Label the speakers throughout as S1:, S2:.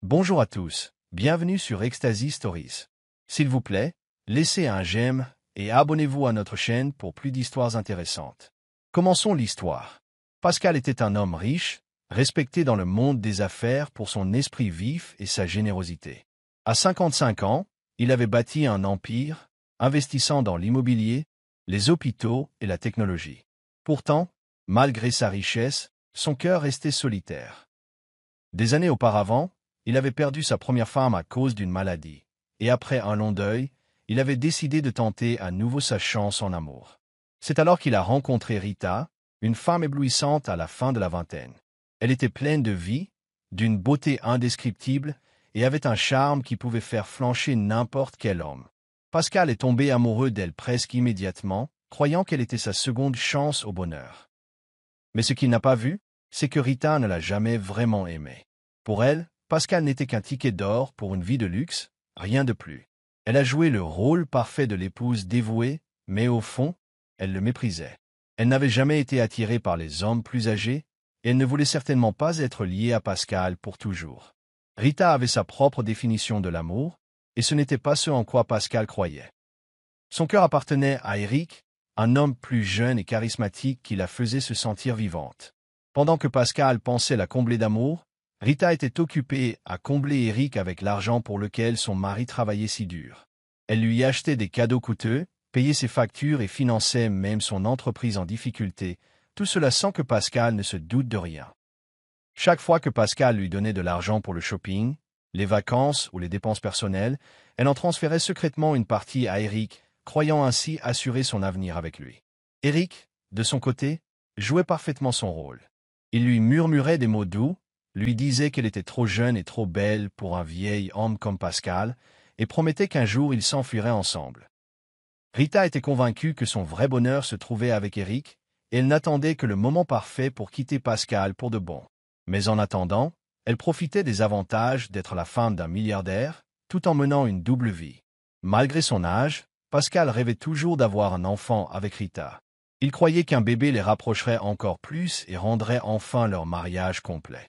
S1: Bonjour à tous, bienvenue sur Ecstasy Stories. S'il vous plaît, laissez un j'aime et abonnez-vous à notre chaîne pour plus d'histoires intéressantes. Commençons l'histoire. Pascal était un homme riche, respecté dans le monde des affaires pour son esprit vif et sa générosité. À 55 ans, il avait bâti un empire, investissant dans l'immobilier, les hôpitaux et la technologie. Pourtant, malgré sa richesse, son cœur restait solitaire. Des années auparavant, il avait perdu sa première femme à cause d'une maladie, et après un long deuil, il avait décidé de tenter à nouveau sa chance en amour. C'est alors qu'il a rencontré Rita, une femme éblouissante à la fin de la vingtaine. Elle était pleine de vie, d'une beauté indescriptible, et avait un charme qui pouvait faire flancher n'importe quel homme. Pascal est tombé amoureux d'elle presque immédiatement, croyant qu'elle était sa seconde chance au bonheur. Mais ce qu'il n'a pas vu, c'est que Rita ne l'a jamais vraiment aimé. Pour elle, Pascal n'était qu'un ticket d'or pour une vie de luxe, rien de plus. Elle a joué le rôle parfait de l'épouse dévouée, mais au fond, elle le méprisait. Elle n'avait jamais été attirée par les hommes plus âgés, et elle ne voulait certainement pas être liée à Pascal pour toujours. Rita avait sa propre définition de l'amour, et ce n'était pas ce en quoi Pascal croyait. Son cœur appartenait à Eric, un homme plus jeune et charismatique qui la faisait se sentir vivante. Pendant que Pascal pensait la combler d'amour, Rita était occupée à combler Eric avec l'argent pour lequel son mari travaillait si dur. Elle lui achetait des cadeaux coûteux, payait ses factures et finançait même son entreprise en difficulté, tout cela sans que Pascal ne se doute de rien. Chaque fois que Pascal lui donnait de l'argent pour le shopping, les vacances ou les dépenses personnelles, elle en transférait secrètement une partie à Eric, croyant ainsi assurer son avenir avec lui. Eric, de son côté, jouait parfaitement son rôle. Il lui murmurait des mots doux, lui disait qu'elle était trop jeune et trop belle pour un vieil homme comme Pascal, et promettait qu'un jour ils s'enfuiraient ensemble. Rita était convaincue que son vrai bonheur se trouvait avec Eric, et elle n'attendait que le moment parfait pour quitter Pascal pour de bon. Mais en attendant, elle profitait des avantages d'être la femme d'un milliardaire, tout en menant une double vie. Malgré son âge, Pascal rêvait toujours d'avoir un enfant avec Rita. Il croyait qu'un bébé les rapprocherait encore plus et rendrait enfin leur mariage complet.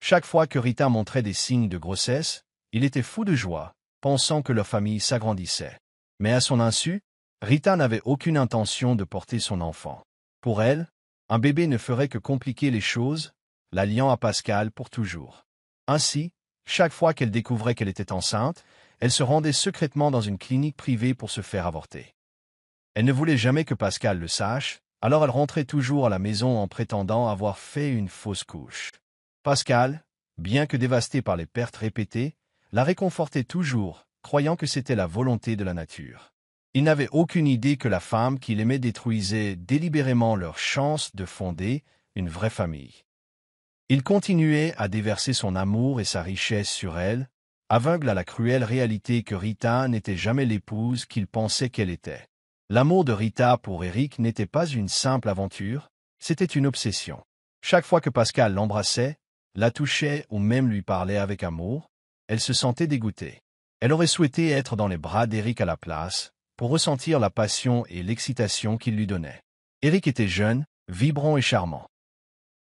S1: Chaque fois que Rita montrait des signes de grossesse, il était fou de joie, pensant que leur famille s'agrandissait. Mais à son insu, Rita n'avait aucune intention de porter son enfant. Pour elle, un bébé ne ferait que compliquer les choses, la liant à Pascal pour toujours. Ainsi, chaque fois qu'elle découvrait qu'elle était enceinte, elle se rendait secrètement dans une clinique privée pour se faire avorter. Elle ne voulait jamais que Pascal le sache, alors elle rentrait toujours à la maison en prétendant avoir fait une fausse couche. Pascal, bien que dévasté par les pertes répétées, la réconfortait toujours, croyant que c'était la volonté de la nature. Il n'avait aucune idée que la femme qu'il aimait détruisait délibérément leur chance de fonder une vraie famille. Il continuait à déverser son amour et sa richesse sur elle, aveugle à la cruelle réalité que Rita n'était jamais l'épouse qu'il pensait qu'elle était. L'amour de Rita pour Eric n'était pas une simple aventure, c'était une obsession. Chaque fois que Pascal l'embrassait, la touchait ou même lui parlait avec amour, elle se sentait dégoûtée. Elle aurait souhaité être dans les bras d'Eric à la place, pour ressentir la passion et l'excitation qu'il lui donnait. Eric était jeune, vibrant et charmant.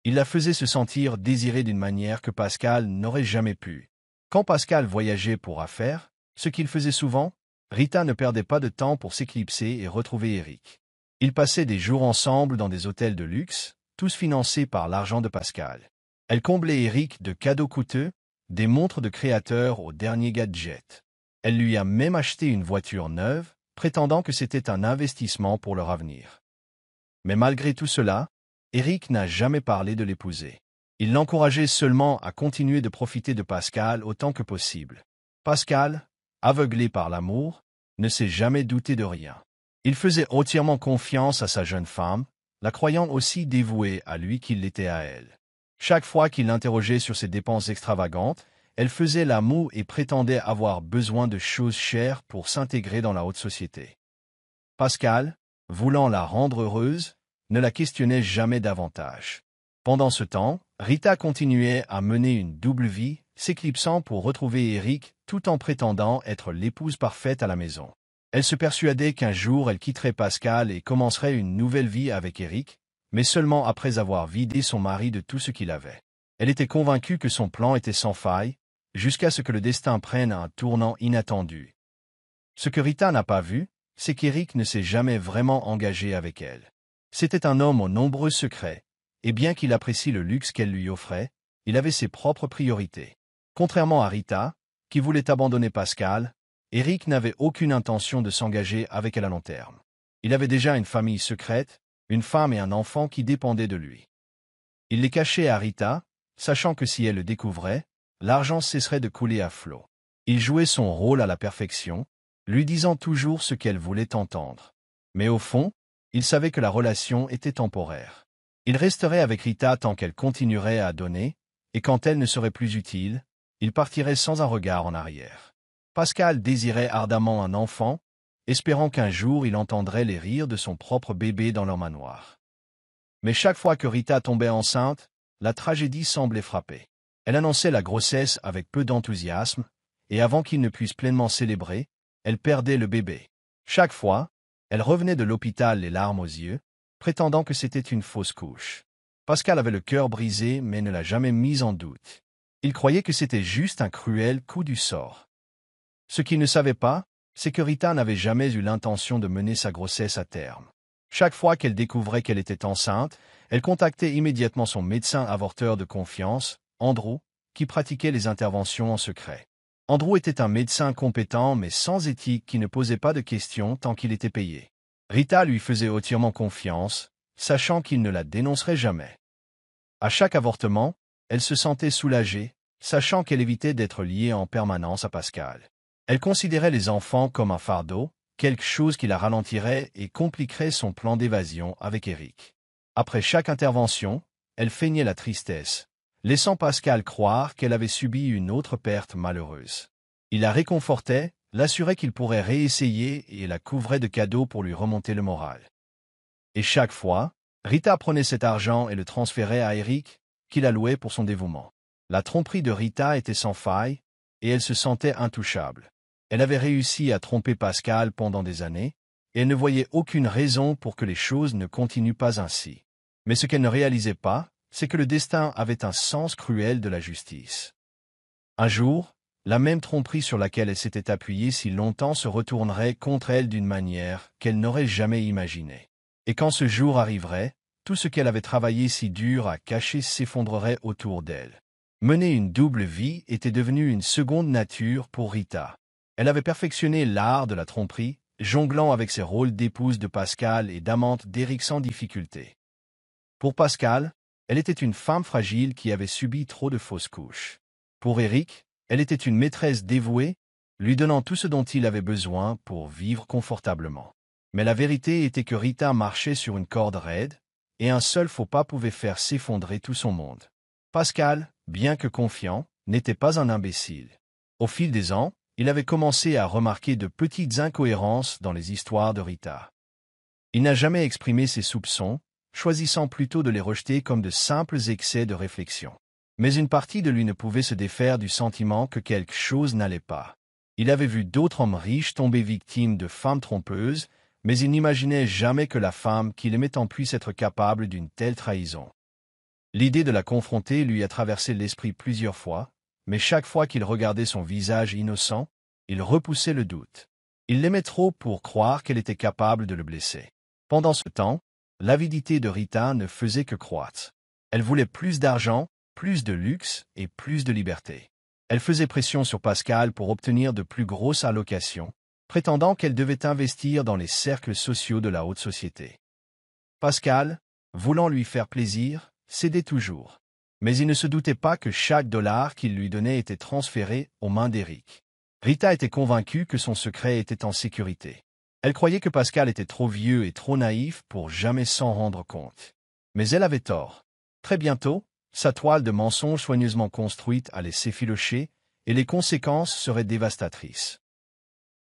S1: Il la faisait se sentir désirée d'une manière que Pascal n'aurait jamais pu. Quand Pascal voyageait pour affaires, ce qu'il faisait souvent, Rita ne perdait pas de temps pour s'éclipser et retrouver Eric. Ils passaient des jours ensemble dans des hôtels de luxe, tous financés par l'argent de Pascal. Elle comblait Eric de cadeaux coûteux, des montres de créateurs aux derniers gadgets. Elle lui a même acheté une voiture neuve, prétendant que c'était un investissement pour leur avenir. Mais malgré tout cela, Eric n'a jamais parlé de l'épouser. Il l'encourageait seulement à continuer de profiter de Pascal autant que possible. Pascal, aveuglé par l'amour, ne s'est jamais douté de rien. Il faisait entièrement confiance à sa jeune femme, la croyant aussi dévouée à lui qu'il l'était à elle. Chaque fois qu'il l'interrogeait sur ses dépenses extravagantes, elle faisait la moue et prétendait avoir besoin de choses chères pour s'intégrer dans la haute société. Pascal, voulant la rendre heureuse, ne la questionnait jamais davantage. Pendant ce temps, Rita continuait à mener une double vie, s'éclipsant pour retrouver Eric tout en prétendant être l'épouse parfaite à la maison. Elle se persuadait qu'un jour elle quitterait Pascal et commencerait une nouvelle vie avec Eric, mais seulement après avoir vidé son mari de tout ce qu'il avait. Elle était convaincue que son plan était sans faille, jusqu'à ce que le destin prenne un tournant inattendu. Ce que Rita n'a pas vu, c'est qu'Eric ne s'est jamais vraiment engagé avec elle. C'était un homme aux nombreux secrets, et bien qu'il apprécie le luxe qu'elle lui offrait, il avait ses propres priorités. Contrairement à Rita, qui voulait abandonner Pascal, Eric n'avait aucune intention de s'engager avec elle à long terme. Il avait déjà une famille secrète, une femme et un enfant qui dépendaient de lui. Il les cachait à Rita, sachant que si elle le découvrait, l'argent cesserait de couler à flot. Il jouait son rôle à la perfection, lui disant toujours ce qu'elle voulait entendre. Mais au fond, il savait que la relation était temporaire. Il resterait avec Rita tant qu'elle continuerait à donner, et quand elle ne serait plus utile, il partirait sans un regard en arrière. Pascal désirait ardemment un enfant, espérant qu'un jour il entendrait les rires de son propre bébé dans leur manoir. Mais chaque fois que Rita tombait enceinte, la tragédie semblait frapper. Elle annonçait la grossesse avec peu d'enthousiasme, et avant qu'il ne puisse pleinement célébrer, elle perdait le bébé. Chaque fois, elle revenait de l'hôpital les larmes aux yeux, prétendant que c'était une fausse couche. Pascal avait le cœur brisé mais ne l'a jamais mis en doute. Il croyait que c'était juste un cruel coup du sort. Ce qu'il ne savait pas, c'est que Rita n'avait jamais eu l'intention de mener sa grossesse à terme. Chaque fois qu'elle découvrait qu'elle était enceinte, elle contactait immédiatement son médecin avorteur de confiance, Andrew, qui pratiquait les interventions en secret. Andrew était un médecin compétent mais sans éthique qui ne posait pas de questions tant qu'il était payé. Rita lui faisait entièrement confiance, sachant qu'il ne la dénoncerait jamais. À chaque avortement, elle se sentait soulagée, sachant qu'elle évitait d'être liée en permanence à Pascal. Elle considérait les enfants comme un fardeau, quelque chose qui la ralentirait et compliquerait son plan d'évasion avec Eric. Après chaque intervention, elle feignait la tristesse, laissant Pascal croire qu'elle avait subi une autre perte malheureuse. Il la réconfortait, l'assurait qu'il pourrait réessayer et la couvrait de cadeaux pour lui remonter le moral. Et chaque fois, Rita prenait cet argent et le transférait à Eric, qui l'allouait pour son dévouement. La tromperie de Rita était sans faille, et elle se sentait intouchable. Elle avait réussi à tromper Pascal pendant des années, et elle ne voyait aucune raison pour que les choses ne continuent pas ainsi. Mais ce qu'elle ne réalisait pas, c'est que le destin avait un sens cruel de la justice. Un jour, la même tromperie sur laquelle elle s'était appuyée si longtemps se retournerait contre elle d'une manière qu'elle n'aurait jamais imaginée. Et quand ce jour arriverait, tout ce qu'elle avait travaillé si dur à cacher s'effondrerait autour d'elle. Mener une double vie était devenu une seconde nature pour Rita. Elle avait perfectionné l'art de la tromperie, jonglant avec ses rôles d'épouse de Pascal et d'amante d'Eric sans difficulté. Pour Pascal, elle était une femme fragile qui avait subi trop de fausses couches. Pour Eric, elle était une maîtresse dévouée, lui donnant tout ce dont il avait besoin pour vivre confortablement. Mais la vérité était que Rita marchait sur une corde raide, et un seul faux pas pouvait faire s'effondrer tout son monde. Pascal, bien que confiant, n'était pas un imbécile. Au fil des ans, il avait commencé à remarquer de petites incohérences dans les histoires de Rita. Il n'a jamais exprimé ses soupçons, choisissant plutôt de les rejeter comme de simples excès de réflexion. Mais une partie de lui ne pouvait se défaire du sentiment que quelque chose n'allait pas. Il avait vu d'autres hommes riches tomber victimes de femmes trompeuses, mais il n'imaginait jamais que la femme qu'il aimait tant puisse être capable d'une telle trahison. L'idée de la confronter lui a traversé l'esprit plusieurs fois, mais chaque fois qu'il regardait son visage innocent, il repoussait le doute. Il l'aimait trop pour croire qu'elle était capable de le blesser. Pendant ce temps, l'avidité de Rita ne faisait que croître. Elle voulait plus d'argent, plus de luxe et plus de liberté. Elle faisait pression sur Pascal pour obtenir de plus grosses allocations, prétendant qu'elle devait investir dans les cercles sociaux de la haute société. Pascal, voulant lui faire plaisir, cédait toujours. Mais il ne se doutait pas que chaque dollar qu'il lui donnait était transféré aux mains d'Eric. Rita était convaincue que son secret était en sécurité. Elle croyait que Pascal était trop vieux et trop naïf pour jamais s'en rendre compte. Mais elle avait tort. Très bientôt, sa toile de mensonges soigneusement construite allait s'effilocher, et les conséquences seraient dévastatrices.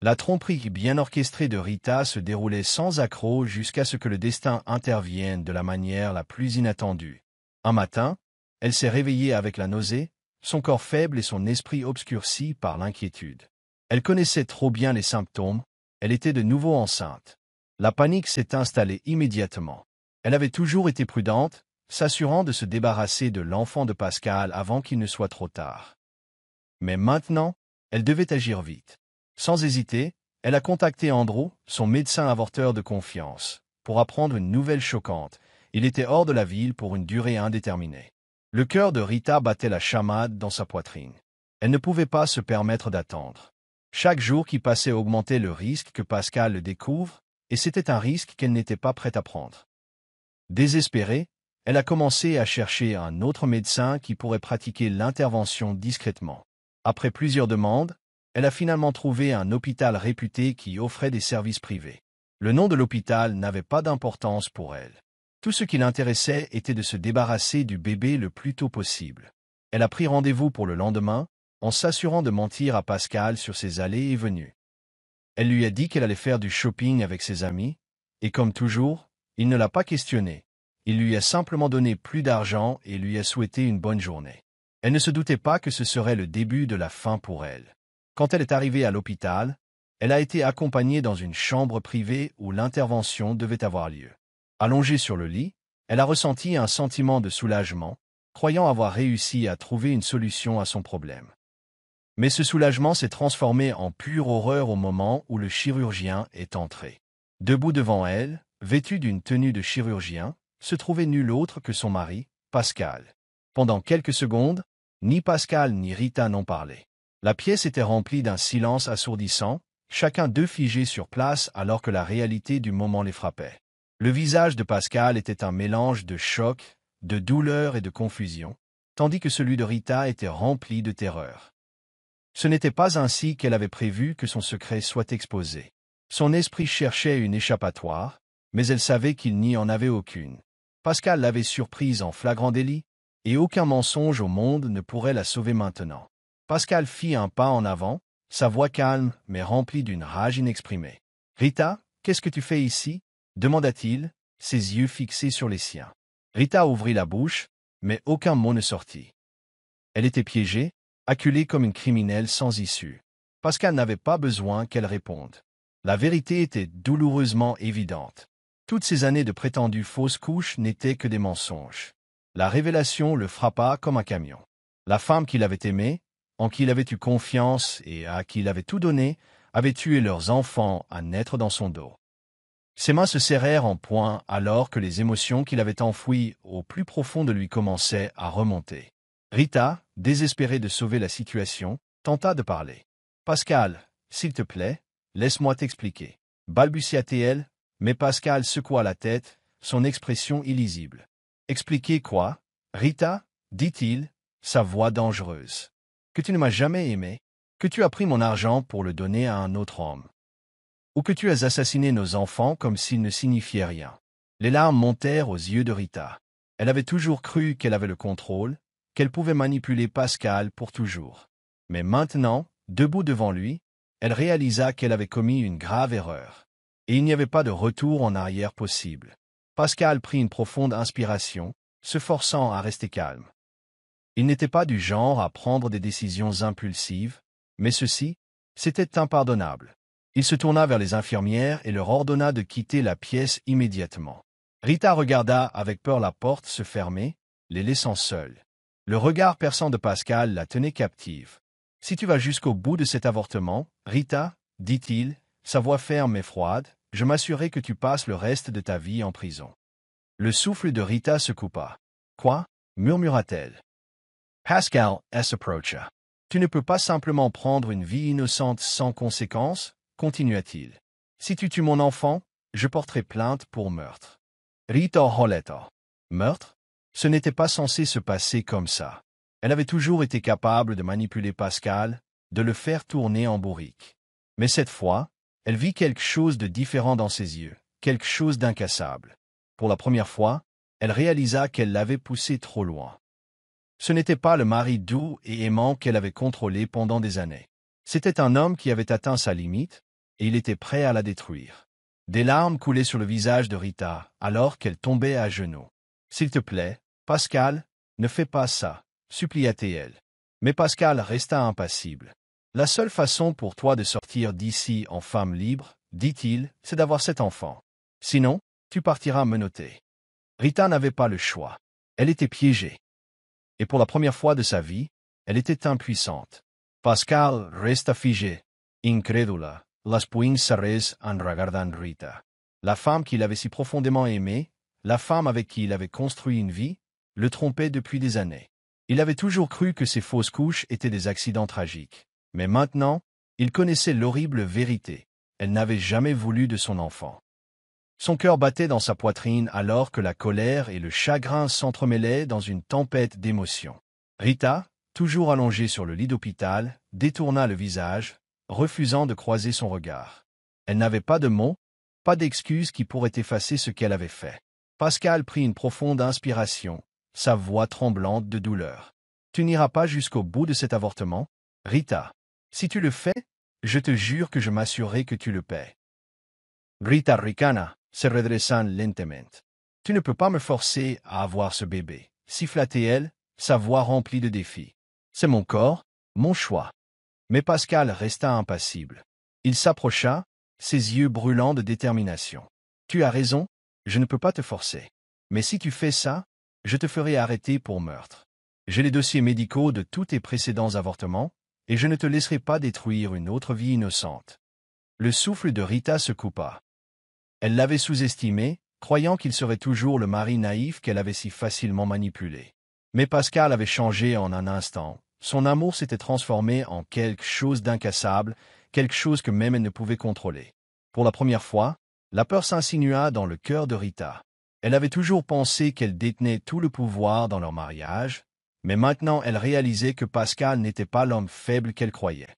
S1: La tromperie bien orchestrée de Rita se déroulait sans accroc jusqu'à ce que le destin intervienne de la manière la plus inattendue. Un matin, elle s'est réveillée avec la nausée, son corps faible et son esprit obscurci par l'inquiétude. Elle connaissait trop bien les symptômes, elle était de nouveau enceinte. La panique s'est installée immédiatement. Elle avait toujours été prudente, s'assurant de se débarrasser de l'enfant de Pascal avant qu'il ne soit trop tard. Mais maintenant, elle devait agir vite. Sans hésiter, elle a contacté Andrew, son médecin avorteur de confiance, pour apprendre une nouvelle choquante. Il était hors de la ville pour une durée indéterminée. Le cœur de Rita battait la chamade dans sa poitrine. Elle ne pouvait pas se permettre d'attendre. Chaque jour qui passait augmentait le risque que Pascal le découvre, et c'était un risque qu'elle n'était pas prête à prendre. Désespérée, elle a commencé à chercher un autre médecin qui pourrait pratiquer l'intervention discrètement. Après plusieurs demandes, elle a finalement trouvé un hôpital réputé qui offrait des services privés. Le nom de l'hôpital n'avait pas d'importance pour elle. Tout ce qui l'intéressait était de se débarrasser du bébé le plus tôt possible. Elle a pris rendez-vous pour le lendemain, en s'assurant de mentir à Pascal sur ses allées et venues. Elle lui a dit qu'elle allait faire du shopping avec ses amis, et comme toujours, il ne l'a pas questionné. Il lui a simplement donné plus d'argent et lui a souhaité une bonne journée. Elle ne se doutait pas que ce serait le début de la fin pour elle. Quand elle est arrivée à l'hôpital, elle a été accompagnée dans une chambre privée où l'intervention devait avoir lieu. Allongée sur le lit, elle a ressenti un sentiment de soulagement, croyant avoir réussi à trouver une solution à son problème. Mais ce soulagement s'est transformé en pure horreur au moment où le chirurgien est entré. Debout devant elle, vêtu d'une tenue de chirurgien, se trouvait nul autre que son mari, Pascal. Pendant quelques secondes, ni Pascal ni Rita n'ont parlé. La pièce était remplie d'un silence assourdissant, chacun d'eux figé sur place alors que la réalité du moment les frappait. Le visage de Pascal était un mélange de choc, de douleur et de confusion, tandis que celui de Rita était rempli de terreur. Ce n'était pas ainsi qu'elle avait prévu que son secret soit exposé. Son esprit cherchait une échappatoire, mais elle savait qu'il n'y en avait aucune. Pascal l'avait surprise en flagrant délit, et aucun mensonge au monde ne pourrait la sauver maintenant. Pascal fit un pas en avant, sa voix calme mais remplie d'une rage inexprimée. « Rita, qu'est-ce que tu fais ici ?» demanda-t-il, ses yeux fixés sur les siens. Rita ouvrit la bouche, mais aucun mot ne sortit. Elle était piégée, acculée comme une criminelle sans issue. Pascal n'avait pas besoin qu'elle réponde. La vérité était douloureusement évidente. Toutes ces années de prétendues fausses couches n'étaient que des mensonges. La révélation le frappa comme un camion. La femme qu'il avait aimée, en qui il avait eu confiance et à qui il avait tout donné, avait tué leurs enfants à naître dans son dos. Ses mains se serrèrent en poing alors que les émotions qu'il avait enfouies au plus profond de lui commençaient à remonter. Rita, désespérée de sauver la situation, tenta de parler. « Pascal, s'il te plaît, laisse-moi t'expliquer. » balbutia-t-elle, mais Pascal secoua la tête, son expression illisible. « Expliquer quoi, Rita ?» dit-il, sa voix dangereuse. « Que tu ne m'as jamais aimé, que tu as pris mon argent pour le donner à un autre homme, ou que tu as assassiné nos enfants comme s'ils ne signifiaient rien. » Les larmes montèrent aux yeux de Rita. Elle avait toujours cru qu'elle avait le contrôle, qu'elle pouvait manipuler Pascal pour toujours. Mais maintenant, debout devant lui, elle réalisa qu'elle avait commis une grave erreur. Et il n'y avait pas de retour en arrière possible. Pascal prit une profonde inspiration, se forçant à rester calme. Il n'était pas du genre à prendre des décisions impulsives, mais ceci, c'était impardonnable. Il se tourna vers les infirmières et leur ordonna de quitter la pièce immédiatement. Rita regarda avec peur la porte se fermer, les laissant seuls. Le regard perçant de Pascal la tenait captive. « Si tu vas jusqu'au bout de cet avortement, Rita, dit-il, sa voix ferme et froide, je m'assurerai que tu passes le reste de ta vie en prison. » Le souffle de Rita se coupa. « Quoi ?» murmura-t-elle. Pascal s'approcha. « Tu ne peux pas simplement prendre une vie innocente sans conséquence, continua-t-il. Si tu tues mon enfant, je porterai plainte pour meurtre. » Rita holleta. Meurtre? Ce n'était pas censé se passer comme ça. Elle avait toujours été capable de manipuler Pascal, de le faire tourner en bourrique. Mais cette fois, elle vit quelque chose de différent dans ses yeux, quelque chose d'incassable. Pour la première fois, elle réalisa qu'elle l'avait poussé trop loin. Ce n'était pas le mari doux et aimant qu'elle avait contrôlé pendant des années. C'était un homme qui avait atteint sa limite, et il était prêt à la détruire. Des larmes coulaient sur le visage de Rita, alors qu'elle tombait à genoux. « S'il te plaît, Pascal, ne fais pas ça, supplia-t-elle. Mais Pascal resta impassible. « La seule façon pour toi de sortir d'ici en femme libre, dit-il, c'est d'avoir cet enfant. Sinon, tu partiras menottée. » Rita n'avait pas le choix. Elle était piégée. Et pour la première fois de sa vie, elle était impuissante. Pascal resta figé, incrédula, las puins en regardant Rita. La femme qu'il avait si profondément aimée, la femme avec qui il avait construit une vie, le trompait depuis des années. Il avait toujours cru que ces fausses couches étaient des accidents tragiques. Mais maintenant, il connaissait l'horrible vérité. Elle n'avait jamais voulu de son enfant. Son cœur battait dans sa poitrine alors que la colère et le chagrin s'entremêlaient dans une tempête d'émotions. Rita, toujours allongée sur le lit d'hôpital, détourna le visage, refusant de croiser son regard. Elle n'avait pas de mots, pas d'excuses qui pourraient effacer ce qu'elle avait fait. Pascal prit une profonde inspiration, sa voix tremblante de douleur. « Tu n'iras pas jusqu'au bout de cet avortement, Rita. Si tu le fais, je te jure que je m'assurerai que tu le paies. » Rita ricana, se redressant lentement. « Tu ne peux pas me forcer à avoir ce bébé, » siffla-t-elle, sa voix remplie de défi. « C'est mon corps, mon choix. » Mais Pascal resta impassible. Il s'approcha, ses yeux brûlants de détermination. « Tu as raison, je ne peux pas te forcer. Mais si tu fais ça, je te ferai arrêter pour meurtre. J'ai les dossiers médicaux de tous tes précédents avortements, et je ne te laisserai pas détruire une autre vie innocente. » Le souffle de Rita se coupa. Elle l'avait sous-estimé, croyant qu'il serait toujours le mari naïf qu'elle avait si facilement manipulé. Mais Pascal avait changé en un instant. Son amour s'était transformé en quelque chose d'incassable, quelque chose que même elle ne pouvait contrôler. Pour la première fois, la peur s'insinua dans le cœur de Rita. Elle avait toujours pensé qu'elle détenait tout le pouvoir dans leur mariage, mais maintenant elle réalisait que Pascal n'était pas l'homme faible qu'elle croyait.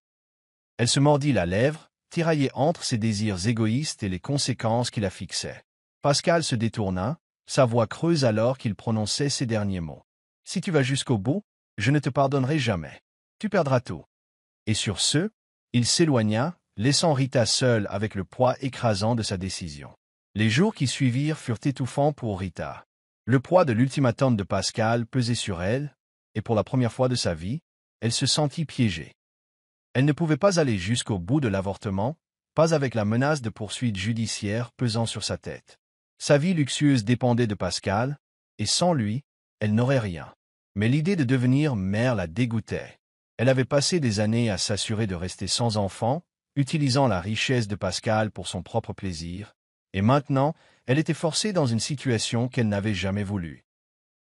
S1: Elle se mordit la lèvre, tiraillée entre ses désirs égoïstes et les conséquences qui la fixaient. Pascal se détourna, sa voix creuse alors qu'il prononçait ces derniers mots. « Si tu vas jusqu'au bout, je ne te pardonnerai jamais. Tu perdras tout. » Et sur ce, il s'éloigna, laissant Rita seule avec le poids écrasant de sa décision. Les jours qui suivirent furent étouffants pour Rita. Le poids de l'ultimatum de Pascal pesait sur elle, et pour la première fois de sa vie, elle se sentit piégée. Elle ne pouvait pas aller jusqu'au bout de l'avortement, pas avec la menace de poursuites judiciaires pesant sur sa tête. Sa vie luxueuse dépendait de Pascal, et sans lui, elle n'aurait rien. Mais l'idée de devenir mère la dégoûtait. Elle avait passé des années à s'assurer de rester sans enfant, utilisant la richesse de Pascal pour son propre plaisir, et maintenant, elle était forcée dans une situation qu'elle n'avait jamais voulu.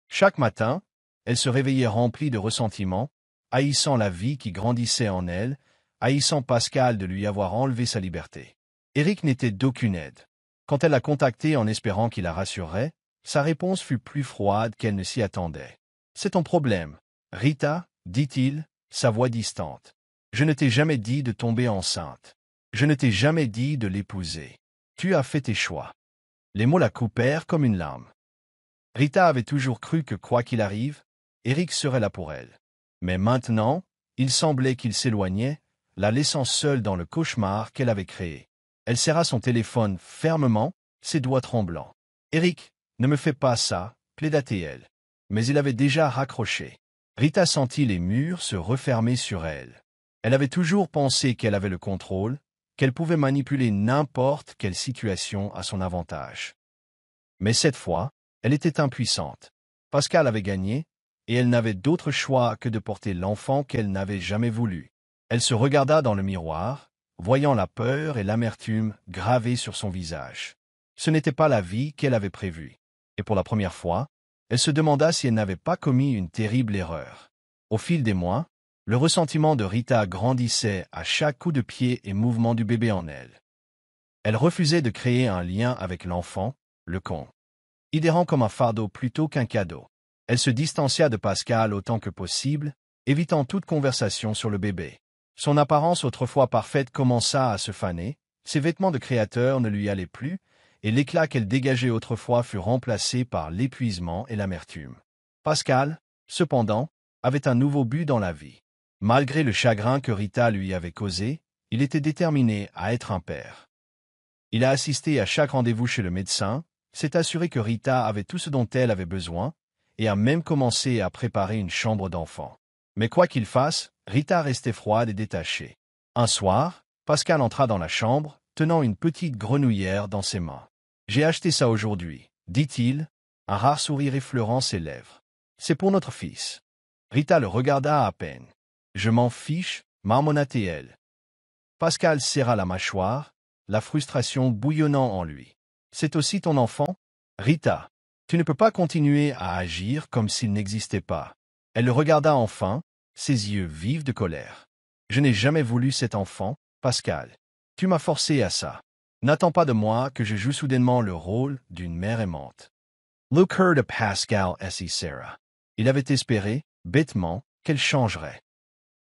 S1: Chaque matin, elle se réveillait remplie de ressentiment, haïssant la vie qui grandissait en elle, haïssant Pascal de lui avoir enlevé sa liberté. Éric n'était d'aucune aide. Quand elle l'a contacté en espérant qu'il la rassurerait, sa réponse fut plus froide qu'elle ne s'y attendait. « C'est ton problème, Rita, dit-il, sa voix distante. Je ne t'ai jamais dit de tomber enceinte. Je ne t'ai jamais dit de l'épouser. Tu as fait tes choix. » Les mots la coupèrent comme une lame. Rita avait toujours cru que quoi qu'il arrive, Éric serait là pour elle. Mais maintenant, il semblait qu'il s'éloignait, la laissant seule dans le cauchemar qu'elle avait créé. Elle serra son téléphone fermement, ses doigts tremblants. « Éric, ne me fais pas ça, » plaida-t-elle. Mais il avait déjà raccroché. Rita sentit les murs se refermer sur elle. Elle avait toujours pensé qu'elle avait le contrôle, qu'elle pouvait manipuler n'importe quelle situation à son avantage. Mais cette fois, elle était impuissante. Pascal avait gagné, et elle n'avait d'autre choix que de porter l'enfant qu'elle n'avait jamais voulu. Elle se regarda dans le miroir, voyant la peur et l'amertume gravées sur son visage. Ce n'était pas la vie qu'elle avait prévue. Et pour la première fois, elle se demanda si elle n'avait pas commis une terrible erreur. Au fil des mois, le ressentiment de Rita grandissait à chaque coup de pied et mouvement du bébé en elle. Elle refusait de créer un lien avec l'enfant, le considérant comme un fardeau plutôt qu'un cadeau. Elle se distancia de Pascal autant que possible, évitant toute conversation sur le bébé. Son apparence autrefois parfaite commença à se faner, ses vêtements de créateur ne lui allaient plus, et l'éclat qu'elle dégageait autrefois fut remplacé par l'épuisement et l'amertume. Pascal, cependant, avait un nouveau but dans la vie. Malgré le chagrin que Rita lui avait causé, il était déterminé à être un père. Il a assisté à chaque rendez-vous chez le médecin, s'est assuré que Rita avait tout ce dont elle avait besoin, et a même commencé à préparer une chambre d'enfant. Mais quoi qu'il fasse, Rita restait froide et détachée. Un soir, Pascal entra dans la chambre, tenant une petite grenouillère dans ses mains. « J'ai acheté ça aujourd'hui, » dit-il, un rare sourire effleurant ses lèvres. « C'est pour notre fils. » Rita le regarda à peine. « Je m'en fiche, » marmonna-t-elle. Pascal serra la mâchoire, la frustration bouillonnant en lui. C'est aussi ton enfant, Rita. Tu ne peux pas continuer à agir comme s'il n'existait pas. Elle le regarda enfin, ses yeux vifs de colère. Je n'ai jamais voulu cet enfant, Pascal. Tu m'as forcé à ça. N'attends pas de moi que je joue soudainement le rôle d'une mère aimante. Luke heard Pascal et Sarah. Il avait espéré, bêtement, qu'elle changerait.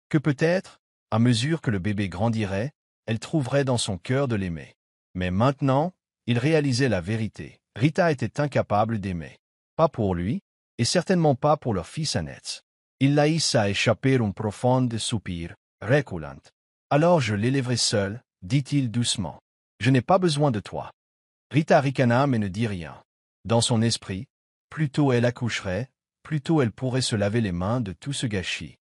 S1: Que peut-être, à mesure que le bébé grandirait, elle trouverait dans son cœur de l'aimer. Mais maintenant, il réalisait la vérité. Rita était incapable d'aimer. Pas pour lui, et certainement pas pour leur fils Annette. Il la laissa échapper un profond soupir, reculant. Alors je l'élèverai seul, dit-il doucement. Je n'ai pas besoin de toi. Rita ricana mais ne dit rien. Dans son esprit, plus tôt elle accoucherait, plus tôt elle pourrait se laver les mains de tout ce gâchis.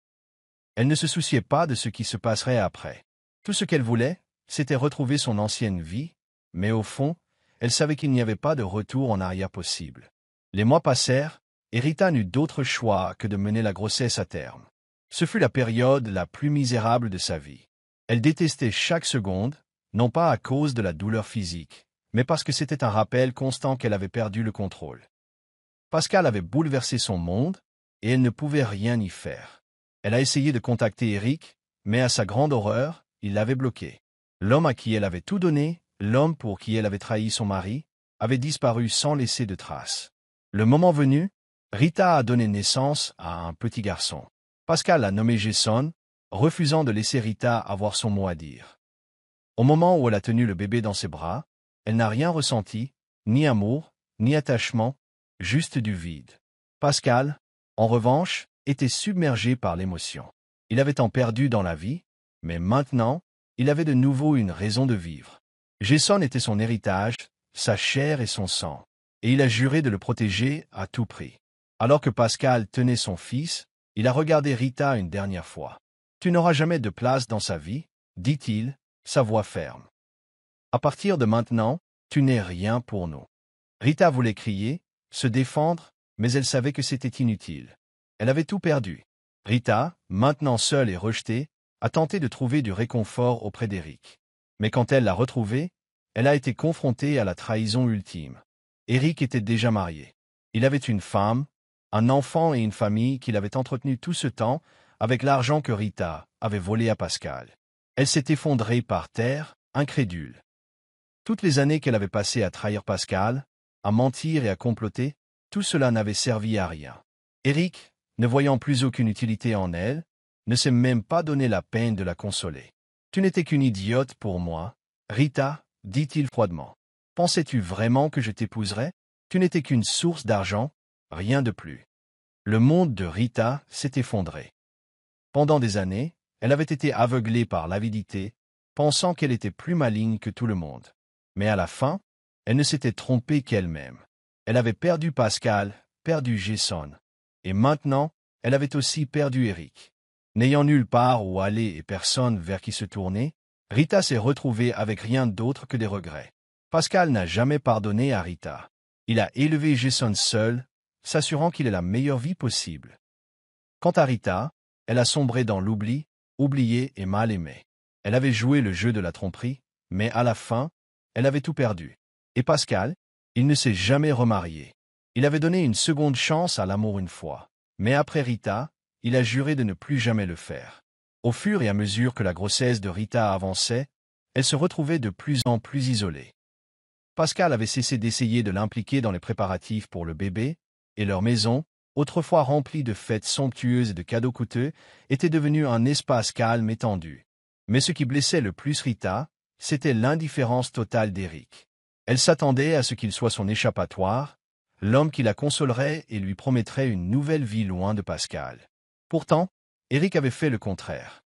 S1: Elle ne se souciait pas de ce qui se passerait après. Tout ce qu'elle voulait, c'était retrouver son ancienne vie, mais au fond, elle savait qu'il n'y avait pas de retour en arrière possible. Les mois passèrent, et Rita n'eut d'autre choix que de mener la grossesse à terme. Ce fut la période la plus misérable de sa vie. Elle détestait chaque seconde, non pas à cause de la douleur physique, mais parce que c'était un rappel constant qu'elle avait perdu le contrôle. Pascal avait bouleversé son monde, et elle ne pouvait rien y faire. Elle a essayé de contacter Eric, mais à sa grande horreur, il l'avait bloqué. L'homme à qui elle avait tout donné, l'homme pour qui elle avait trahi son mari, avait disparu sans laisser de traces. Le moment venu, Rita a donné naissance à un petit garçon. Pascal l'a nommé Jason, refusant de laisser Rita avoir son mot à dire. Au moment où elle a tenu le bébé dans ses bras, elle n'a rien ressenti, ni amour, ni attachement, juste du vide. Pascal, en revanche, était submergé par l'émotion. Il avait tant perdu dans la vie, mais maintenant, il avait de nouveau une raison de vivre. Jason était son héritage, sa chair et son sang, et il a juré de le protéger à tout prix. Alors que Pascal tenait son fils, il a regardé Rita une dernière fois. « Tu n'auras jamais de place dans sa vie, » dit-il, sa voix ferme. « À partir de maintenant, tu n'es rien pour nous. » Rita voulait crier, se défendre, mais elle savait que c'était inutile. Elle avait tout perdu. Rita, maintenant seule et rejetée, a tenté de trouver du réconfort auprès d'Eric. Mais quand elle l'a retrouvé, elle a été confrontée à la trahison ultime. Eric était déjà marié. Il avait une femme, un enfant et une famille qu'il avait entretenus tout ce temps avec l'argent que Rita avait volé à Pascal. Elle s'est effondrée par terre, incrédule. Toutes les années qu'elle avait passées à trahir Pascal, à mentir et à comploter, tout cela n'avait servi à rien. Eric, ne voyant plus aucune utilité en elle, ne s'est même pas donné la peine de la consoler. « Tu n'étais qu'une idiote pour moi, Rita, » dit-il froidement. « Pensais-tu vraiment que je t'épouserais? Tu n'étais qu'une source d'argent, rien de plus. » Le monde de Rita s'est effondré. Pendant des années, elle avait été aveuglée par l'avidité, pensant qu'elle était plus maligne que tout le monde. Mais à la fin, elle ne s'était trompée qu'elle-même. Elle avait perdu Pascal, perdu Jason. Et maintenant, elle avait aussi perdu Eric. N'ayant nulle part où aller et personne vers qui se tourner, Rita s'est retrouvée avec rien d'autre que des regrets. Pascal n'a jamais pardonné à Rita. Il a élevé Jason seul, s'assurant qu'il ait la meilleure vie possible. Quant à Rita, elle a sombré dans l'oubli, oubliée et mal aimée. Elle avait joué le jeu de la tromperie, mais à la fin, elle avait tout perdu. Et Pascal, il ne s'est jamais remarié. Il avait donné une seconde chance à l'amour une fois. Mais après Rita, il a juré de ne plus jamais le faire. Au fur et à mesure que la grossesse de Rita avançait, elle se retrouvait de plus en plus isolée. Pascal avait cessé d'essayer de l'impliquer dans les préparatifs pour le bébé, et leur maison, autrefois remplie de fêtes somptueuses et de cadeaux coûteux, était devenue un espace calme et tendu. Mais ce qui blessait le plus Rita, c'était l'indifférence totale d'Eric. Elle s'attendait à ce qu'il soit son échappatoire, l'homme qui la consolerait et lui promettrait une nouvelle vie loin de Pascal. Pourtant, Eric avait fait le contraire.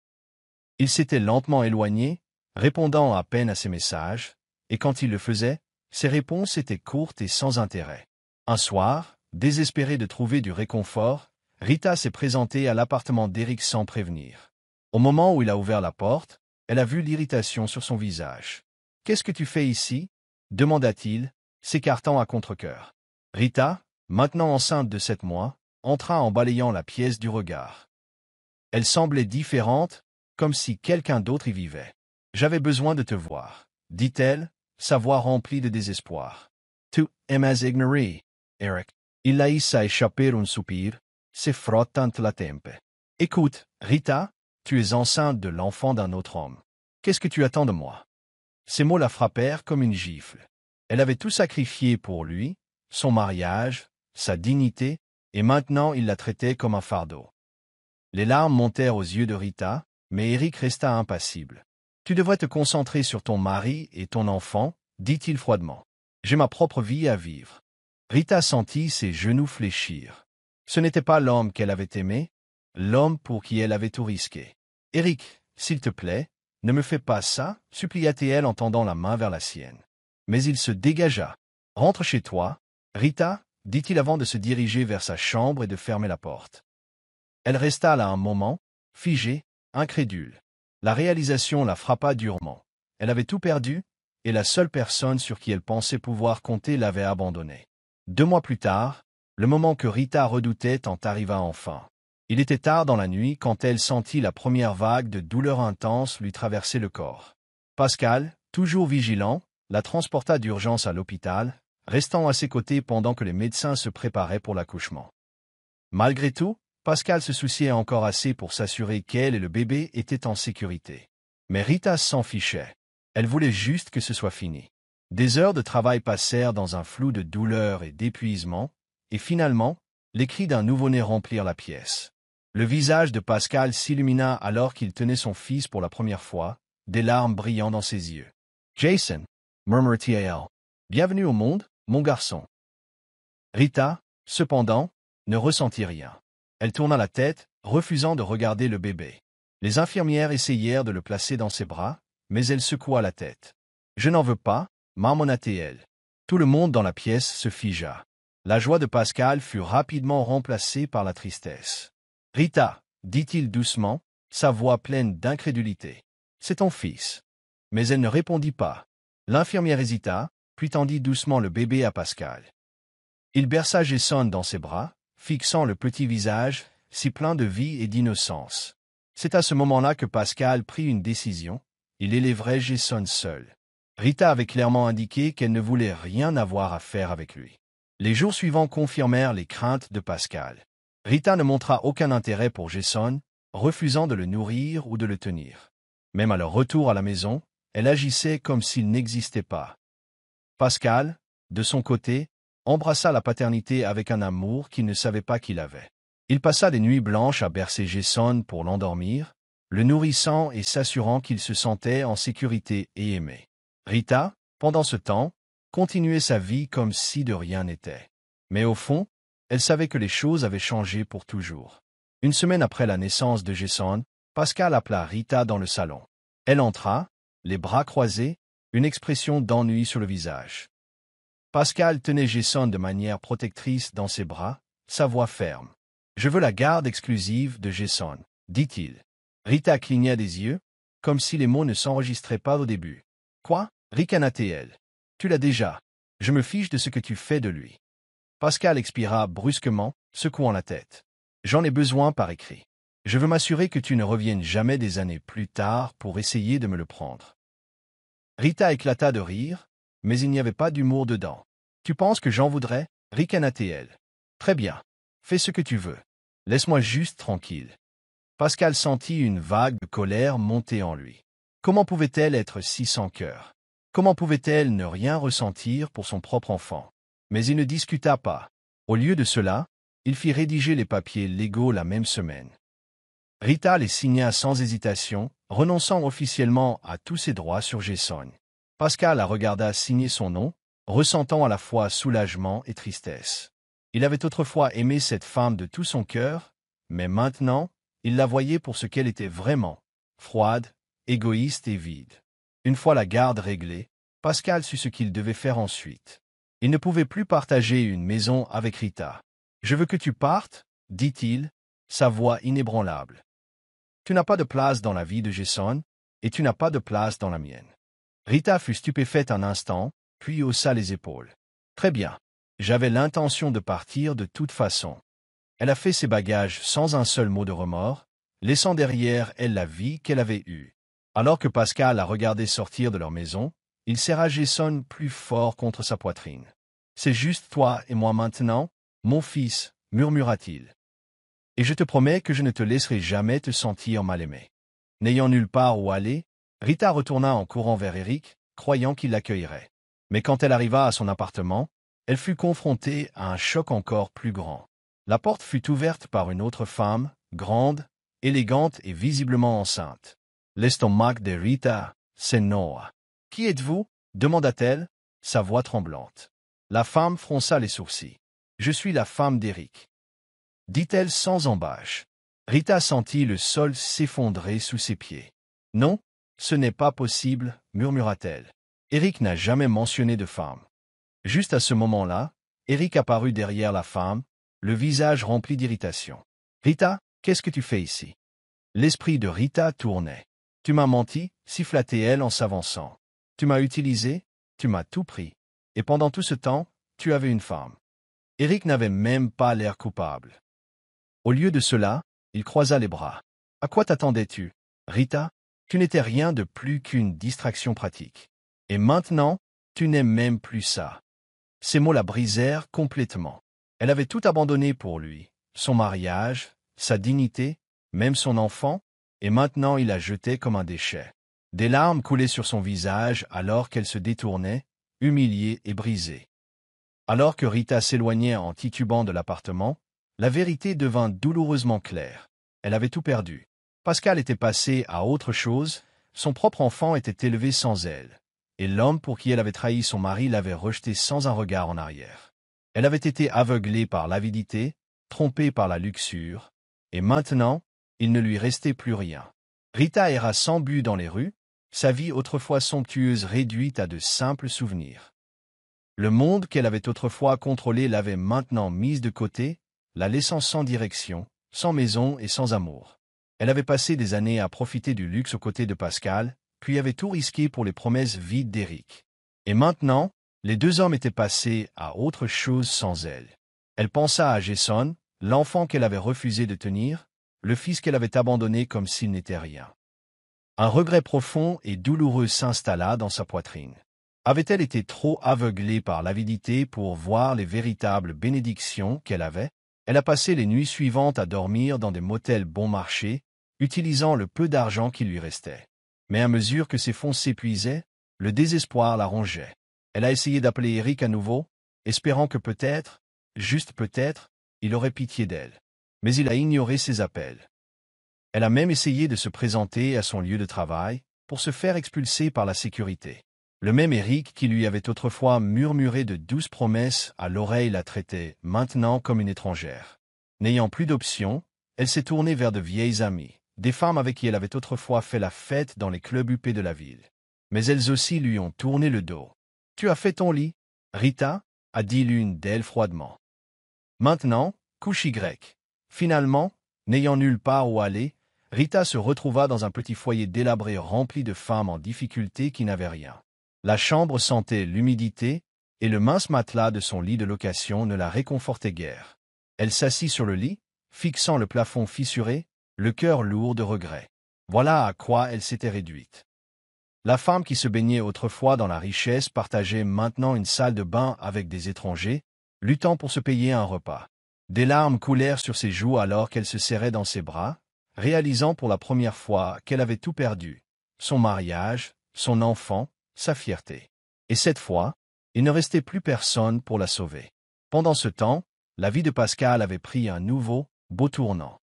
S1: Il s'était lentement éloigné, répondant à peine à ses messages, et quand il le faisait, ses réponses étaient courtes et sans intérêt. Un soir, désespérée de trouver du réconfort, Rita s'est présentée à l'appartement d'Eric sans prévenir. Au moment où il a ouvert la porte, elle a vu l'irritation sur son visage. « Qu'est-ce que tu fais ici ?» demanda-t-il, s'écartant à contre-cœur. Rita, maintenant enceinte de 7 mois, entra en balayant la pièce du regard. Elle semblait différente, comme si quelqu'un d'autre y vivait. J'avais besoin de te voir, dit-elle, sa voix remplie de désespoir. Tu m'as ignoré, Eric. Il laissa échapper un soupir, se frottant la tempe. Écoute, Rita, tu es enceinte de l'enfant d'un autre homme. Qu'est-ce que tu attends de moi? Ces mots la frappèrent comme une gifle. Elle avait tout sacrifié pour lui, son mariage, sa dignité, et maintenant il la traitait comme un fardeau. Les larmes montèrent aux yeux de Rita, mais Eric resta impassible. Tu devrais te concentrer sur ton mari et ton enfant, dit-il froidement. J'ai ma propre vie à vivre. Rita sentit ses genoux fléchir. Ce n'était pas l'homme qu'elle avait aimé, l'homme pour qui elle avait tout risqué. Eric, s'il te plaît, ne me fais pas ça, supplia-t-elle en tendant la main vers la sienne. Mais il se dégagea. Rentre chez toi, Rita, dit-il avant de se diriger vers sa chambre et de fermer la porte. Elle resta là un moment, figée, incrédule. La réalisation la frappa durement. Elle avait tout perdu, et la seule personne sur qui elle pensait pouvoir compter l'avait abandonnée. 2 mois plus tard, le moment que Rita redoutait arriva enfin. Il était tard dans la nuit quand elle sentit la première vague de douleur intense lui traverser le corps. Pascal, toujours vigilant, la transporta d'urgence à l'hôpital, restant à ses côtés pendant que les médecins se préparaient pour l'accouchement. Malgré tout, Pascal se souciait encore assez pour s'assurer qu'elle et le bébé étaient en sécurité. Mais Rita s'en fichait. Elle voulait juste que ce soit fini. Des heures de travail passèrent dans un flou de douleur et d'épuisement, et finalement, les cris d'un nouveau-né remplirent la pièce. Le visage de Pascal s'illumina alors qu'il tenait son fils pour la première fois, des larmes brillant dans ses yeux. « Jason, murmura-t-il, bienvenue au monde, mon garçon. » Rita, cependant, ne ressentit rien. Elle tourna la tête, refusant de regarder le bébé. Les infirmières essayèrent de le placer dans ses bras, mais elle secoua la tête. « Je n'en veux pas, marmonna-t-elle. » Tout le monde dans la pièce se figea. La joie de Pascal fut rapidement remplacée par la tristesse. « Rita, dit-il doucement, sa voix pleine d'incrédulité. C'est ton fils. » Mais elle ne répondit pas. L'infirmière hésita, puis tendit doucement le bébé à Pascal. Il berça Jason dans ses bras, fixant le petit visage, si plein de vie et d'innocence. C'est à ce moment-là que Pascal prit une décision, il élèverait Jason seul. Rita avait clairement indiqué qu'elle ne voulait rien avoir à faire avec lui. Les jours suivants confirmèrent les craintes de Pascal. Rita ne montra aucun intérêt pour Jason, refusant de le nourrir ou de le tenir. Même à leur retour à la maison, elle agissait comme s'il n'existait pas. Pascal, de son côté, embrassa la paternité avec un amour qu'il ne savait pas qu'il avait. Il passa des nuits blanches à bercer Jason pour l'endormir, le nourrissant et s'assurant qu'il se sentait en sécurité et aimé. Rita, pendant ce temps, continuait sa vie comme si de rien n'était. Mais au fond, elle savait que les choses avaient changé pour toujours. Une semaine après la naissance de Jason, Pascal appela Rita dans le salon. Elle entra, les bras croisés, une expression d'ennui sur le visage. Pascal tenait Jason de manière protectrice dans ses bras, sa voix ferme. « Je veux la garde exclusive de Jason, » dit-il. Rita cligna des yeux, comme si les mots ne s'enregistraient pas au début. « Quoi » ricana-t-elle. « Tu l'as déjà. Je me fiche de ce que tu fais de lui. » Pascal expira brusquement, secouant la tête. « J'en ai besoin par écrit. Je veux m'assurer que tu ne reviennes jamais des années plus tard pour essayer de me le prendre. » Rita éclata de rire, mais il n'y avait pas d'humour dedans. « Tu penses que j'en voudrais » ricana-t-elle. « Très bien. Fais ce que tu veux. Laisse-moi juste tranquille. » Pascal sentit une vague de colère monter en lui. Comment pouvait-elle être si sans cœur? Comment pouvait-elle ne rien ressentir pour son propre enfant? Mais il ne discuta pas. Au lieu de cela, il fit rédiger les papiers légaux la même semaine. Rita les signa sans hésitation, renonçant officiellement à tous ses droits sur Jason. Pascal la regarda signer son nom, ressentant à la fois soulagement et tristesse. Il avait autrefois aimé cette femme de tout son cœur, mais maintenant, il la voyait pour ce qu'elle était vraiment, froide, égoïste et vide. Une fois la garde réglée, Pascal sut ce qu'il devait faire ensuite. Il ne pouvait plus partager une maison avec Rita. « Je veux que tu partes, » dit-il, sa voix inébranlable. « Tu n'as pas de place dans la vie de Jason, et tu n'as pas de place dans la mienne. » Rita fut stupéfaite un instant, puis haussa les épaules. « Très bien. J'avais l'intention de partir de toute façon. » Elle a fait ses bagages sans un seul mot de remords, laissant derrière elle la vie qu'elle avait eue. Alors que Pascal la regardait sortir de leur maison, il serra Jason plus fort contre sa poitrine. « C'est juste toi et moi maintenant, mon fils, murmura-t-il. Et je te promets que je ne te laisserai jamais te sentir mal aimé. » N'ayant nulle part où aller, Rita retourna en courant vers Eric, croyant qu'il l'accueillerait. Mais quand elle arriva à son appartement, elle fut confrontée à un choc encore plus grand. La porte fut ouverte par une autre femme, grande, élégante et visiblement enceinte. L'estomac de Rita, c'est Noah. « Qui êtes-vous » demanda-t-elle, sa voix tremblante. La femme fronça les sourcils. « Je suis la femme d'Eric. » dit-elle sans embâche. Rita sentit le sol s'effondrer sous ses pieds. « Non, ce n'est pas possible, murmura-t-elle. Eric n'a jamais mentionné de femme. » Juste à ce moment-là, Eric apparut derrière la femme, le visage rempli d'irritation. « Rita, qu'est-ce que tu fais ici ?» L'esprit de Rita tournait. « Tu m'as menti, siffla-t-elle en s'avançant. Tu m'as utilisé, tu m'as tout pris. Et pendant tout ce temps, tu avais une femme. » Eric n'avait même pas l'air coupable. Au lieu de cela, il croisa les bras. « À quoi t'attendais-tu, Rita? Tu n'étais rien de plus qu'une distraction pratique. Et maintenant, tu n'aimes même plus ça. » Ces mots la brisèrent complètement. Elle avait tout abandonné pour lui, son mariage, sa dignité, même son enfant, et maintenant il la jetait comme un déchet. Des larmes coulaient sur son visage alors qu'elle se détournait, humiliée et brisée. Alors que Rita s'éloignait en titubant de l'appartement, la vérité devint douloureusement claire. Elle avait tout perdu. Pascal était passé à autre chose, son propre enfant était élevé sans elle, et l'homme pour qui elle avait trahi son mari l'avait rejeté sans un regard en arrière. Elle avait été aveuglée par l'avidité, trompée par la luxure, et maintenant, il ne lui restait plus rien. Rita erra sans but dans les rues, sa vie autrefois somptueuse réduite à de simples souvenirs. Le monde qu'elle avait autrefois contrôlé l'avait maintenant mise de côté, la laissant sans direction, sans maison et sans amour. Elle avait passé des années à profiter du luxe aux côtés de Pascal, puis avait tout risqué pour les promesses vides d'Eric. Et maintenant, les deux hommes étaient passés à autre chose sans elle. Elle pensa à Jason, l'enfant qu'elle avait refusé de tenir, le fils qu'elle avait abandonné comme s'il n'était rien. Un regret profond et douloureux s'installa dans sa poitrine. Avait-elle été trop aveuglée par l'avidité pour voir les véritables bénédictions qu'elle avait? Elle a passé les nuits suivantes à dormir dans des motels bon marché, utilisant le peu d'argent qui lui restait. Mais à mesure que ses fonds s'épuisaient, le désespoir la rongeait. Elle a essayé d'appeler Eric à nouveau, espérant que peut-être, juste peut-être, il aurait pitié d'elle. Mais il a ignoré ses appels. Elle a même essayé de se présenter à son lieu de travail, pour se faire expulser par la sécurité. Le même Eric qui lui avait autrefois murmuré de douces promesses à l'oreille la traitait maintenant comme une étrangère. N'ayant plus d'option, elle s'est tournée vers de vieilles amies, des femmes avec qui elle avait autrefois fait la fête dans les clubs huppés de la ville. Mais elles aussi lui ont tourné le dos. « Tu as fait ton lit, Rita ?» a dit l'une d'elles froidement. « Maintenant, couche Y. » Finalement, n'ayant nulle part où aller, Rita se retrouva dans un petit foyer délabré rempli de femmes en difficulté qui n'avaient rien. La chambre sentait l'humidité, et le mince matelas de son lit de location ne la réconfortait guère. Elle s'assit sur le lit, fixant le plafond fissuré, le cœur lourd de regret. Voilà à quoi elle s'était réduite. La femme qui se baignait autrefois dans la richesse partageait maintenant une salle de bain avec des étrangers, luttant pour se payer un repas. Des larmes coulèrent sur ses joues alors qu'elle se serrait dans ses bras, réalisant pour la première fois qu'elle avait tout perdu, son mariage, son enfant, sa fierté. Et cette fois, il ne restait plus personne pour la sauver. Pendant ce temps, la vie de Pascal avait pris un nouveau, beau tournant.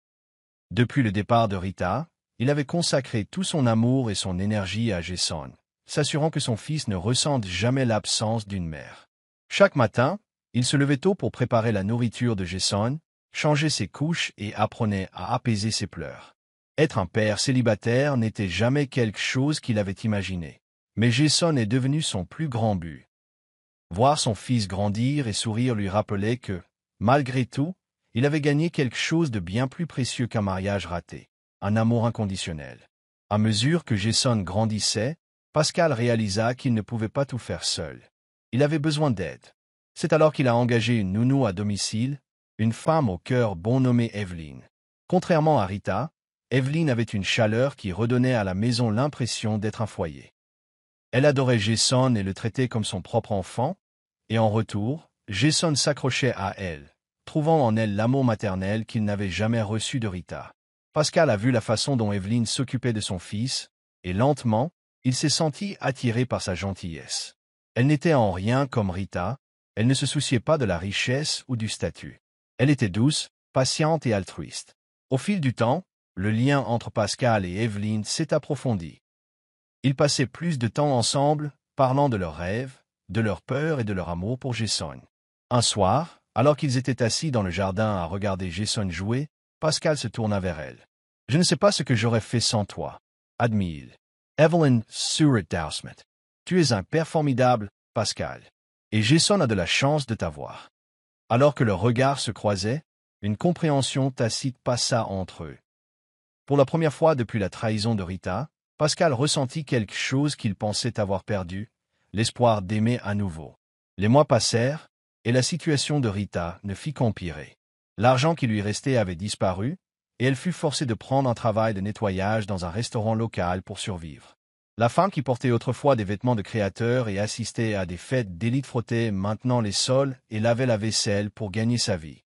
S1: Depuis le départ de Rita, il avait consacré tout son amour et son énergie à Jason, s'assurant que son fils ne ressente jamais l'absence d'une mère. Chaque matin, il se levait tôt pour préparer la nourriture de Jason, changer ses couches et apprenait à apaiser ses pleurs. Être un père célibataire n'était jamais quelque chose qu'il avait imaginé. Mais Jason est devenu son plus grand but. Voir son fils grandir et sourire lui rappelait que, malgré tout, il avait gagné quelque chose de bien plus précieux qu'un mariage raté, un amour inconditionnel. À mesure que Jason grandissait, Pascal réalisa qu'il ne pouvait pas tout faire seul. Il avait besoin d'aide. C'est alors qu'il a engagé une nounou à domicile, une femme au cœur bon nommée Evelyn. Contrairement à Rita, Evelyn avait une chaleur qui redonnait à la maison l'impression d'être un foyer. Elle adorait Jason et le traitait comme son propre enfant, et en retour, Jason s'accrochait à elle, trouvant en elle l'amour maternel qu'il n'avait jamais reçu de Rita. Pascal a vu la façon dont Evelyn s'occupait de son fils, et lentement, il s'est senti attiré par sa gentillesse. Elle n'était en rien comme Rita, elle ne se souciait pas de la richesse ou du statut. Elle était douce, patiente et altruiste. Au fil du temps, le lien entre Pascal et Evelyn s'est approfondi. Ils passaient plus de temps ensemble, parlant de leurs rêves, de leurs peurs et de leur amour pour Jason. Un soir, alors qu'ils étaient assis dans le jardin à regarder Jason jouer, Pascal se tourna vers elle. « Je ne sais pas ce que j'aurais fait sans toi, » admit-il. Evelyn sourit doucement. « Tu es un père formidable, Pascal. Et Jason a de la chance de t'avoir. » Alors que leurs regards se croisaient, une compréhension tacite passa entre eux. Pour la première fois depuis la trahison de Rita, Pascal ressentit quelque chose qu'il pensait avoir perdu, l'espoir d'aimer à nouveau. Les mois passèrent, et la situation de Rita ne fit qu'empirer. L'argent qui lui restait avait disparu, et elle fut forcée de prendre un travail de nettoyage dans un restaurant local pour survivre. La femme qui portait autrefois des vêtements de créateur et assistait à des fêtes d'élite frottait maintenant les sols et lavait la vaisselle pour gagner sa vie.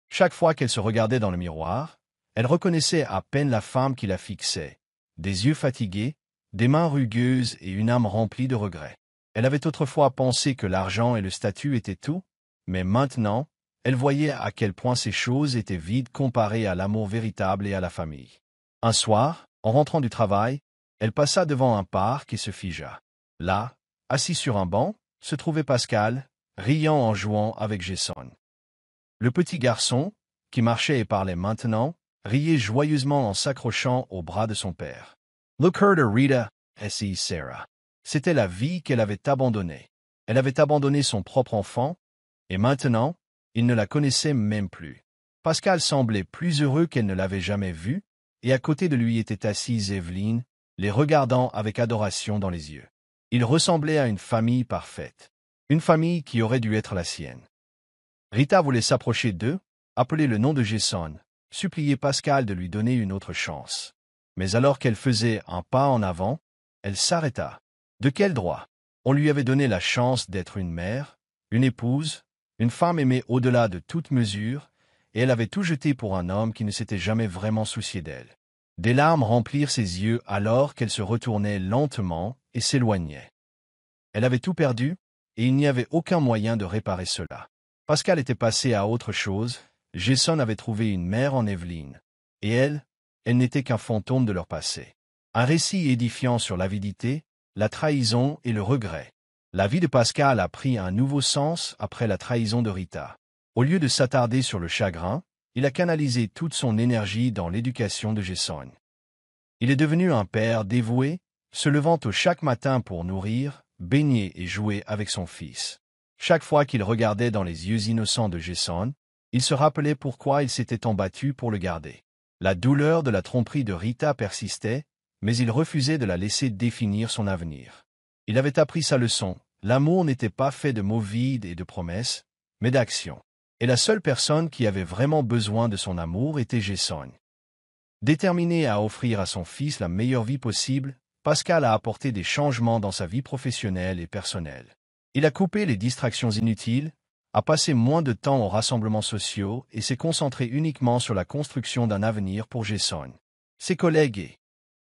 S1: Chaque fois qu'elle se regardait dans le miroir, elle reconnaissait à peine la femme qui la fixait, des yeux fatigués, des mains rugueuses et une âme remplie de regrets. Elle avait autrefois pensé que l'argent et le statut étaient tout, mais maintenant, elle voyait à quel point ces choses étaient vides comparées à l'amour véritable et à la famille. Un soir, en rentrant du travail, elle passa devant un parc et se figea. Là, assis sur un banc, se trouvait Pascal, riant en jouant avec Jason. Le petit garçon, qui marchait et parlait maintenant, riait joyeusement en s'accrochant au bras de son père. « Look her to Rita, essayait Sarah. » C'était la vie qu'elle avait abandonnée. Elle avait abandonné son propre enfant, et maintenant, il ne la connaissait même plus. Pascal semblait plus heureux qu'elle ne l'avait jamais vu, et à côté de lui était assise Evelyn, les regardant avec adoration dans les yeux. Il ressemblait à une famille parfaite, une famille qui aurait dû être la sienne. Rita voulait s'approcher d'eux, appeler le nom de Jason, supplier Pascal de lui donner une autre chance. Mais alors qu'elle faisait un pas en avant, elle s'arrêta. De quel droit? On lui avait donné la chance d'être une mère, une épouse, une femme aimée au-delà de toute mesure, et elle avait tout jeté pour un homme qui ne s'était jamais vraiment soucié d'elle. Des larmes remplirent ses yeux alors qu'elle se retournait lentement et s'éloignait. Elle avait tout perdu, et il n'y avait aucun moyen de réparer cela. Pascal était passé à autre chose, Jason avait trouvé une mère en Evelyn, et elle n'était qu'un fantôme de leur passé. Un récit édifiant sur l'avidité, la trahison et le regret. La vie de Pascal a pris un nouveau sens après la trahison de Rita. Au lieu de s'attarder sur le chagrin, il a canalisé toute son énergie dans l'éducation de Jason. Il est devenu un père dévoué, se levant tôt chaque matin pour nourrir, baigner et jouer avec son fils. Chaque fois qu'il regardait dans les yeux innocents de Jason, il se rappelait pourquoi il s'était tant battu pour le garder. La douleur de la tromperie de Rita persistait, mais il refusait de la laisser définir son avenir. Il avait appris sa leçon, l'amour n'était pas fait de mots vides et de promesses, mais d'actions. Et la seule personne qui avait vraiment besoin de son amour était Jason. Déterminé à offrir à son fils la meilleure vie possible, Pascal a apporté des changements dans sa vie professionnelle et personnelle. Il a coupé les distractions inutiles, a passé moins de temps aux rassemblements sociaux et s'est concentré uniquement sur la construction d'un avenir pour Jason. Ses collègues et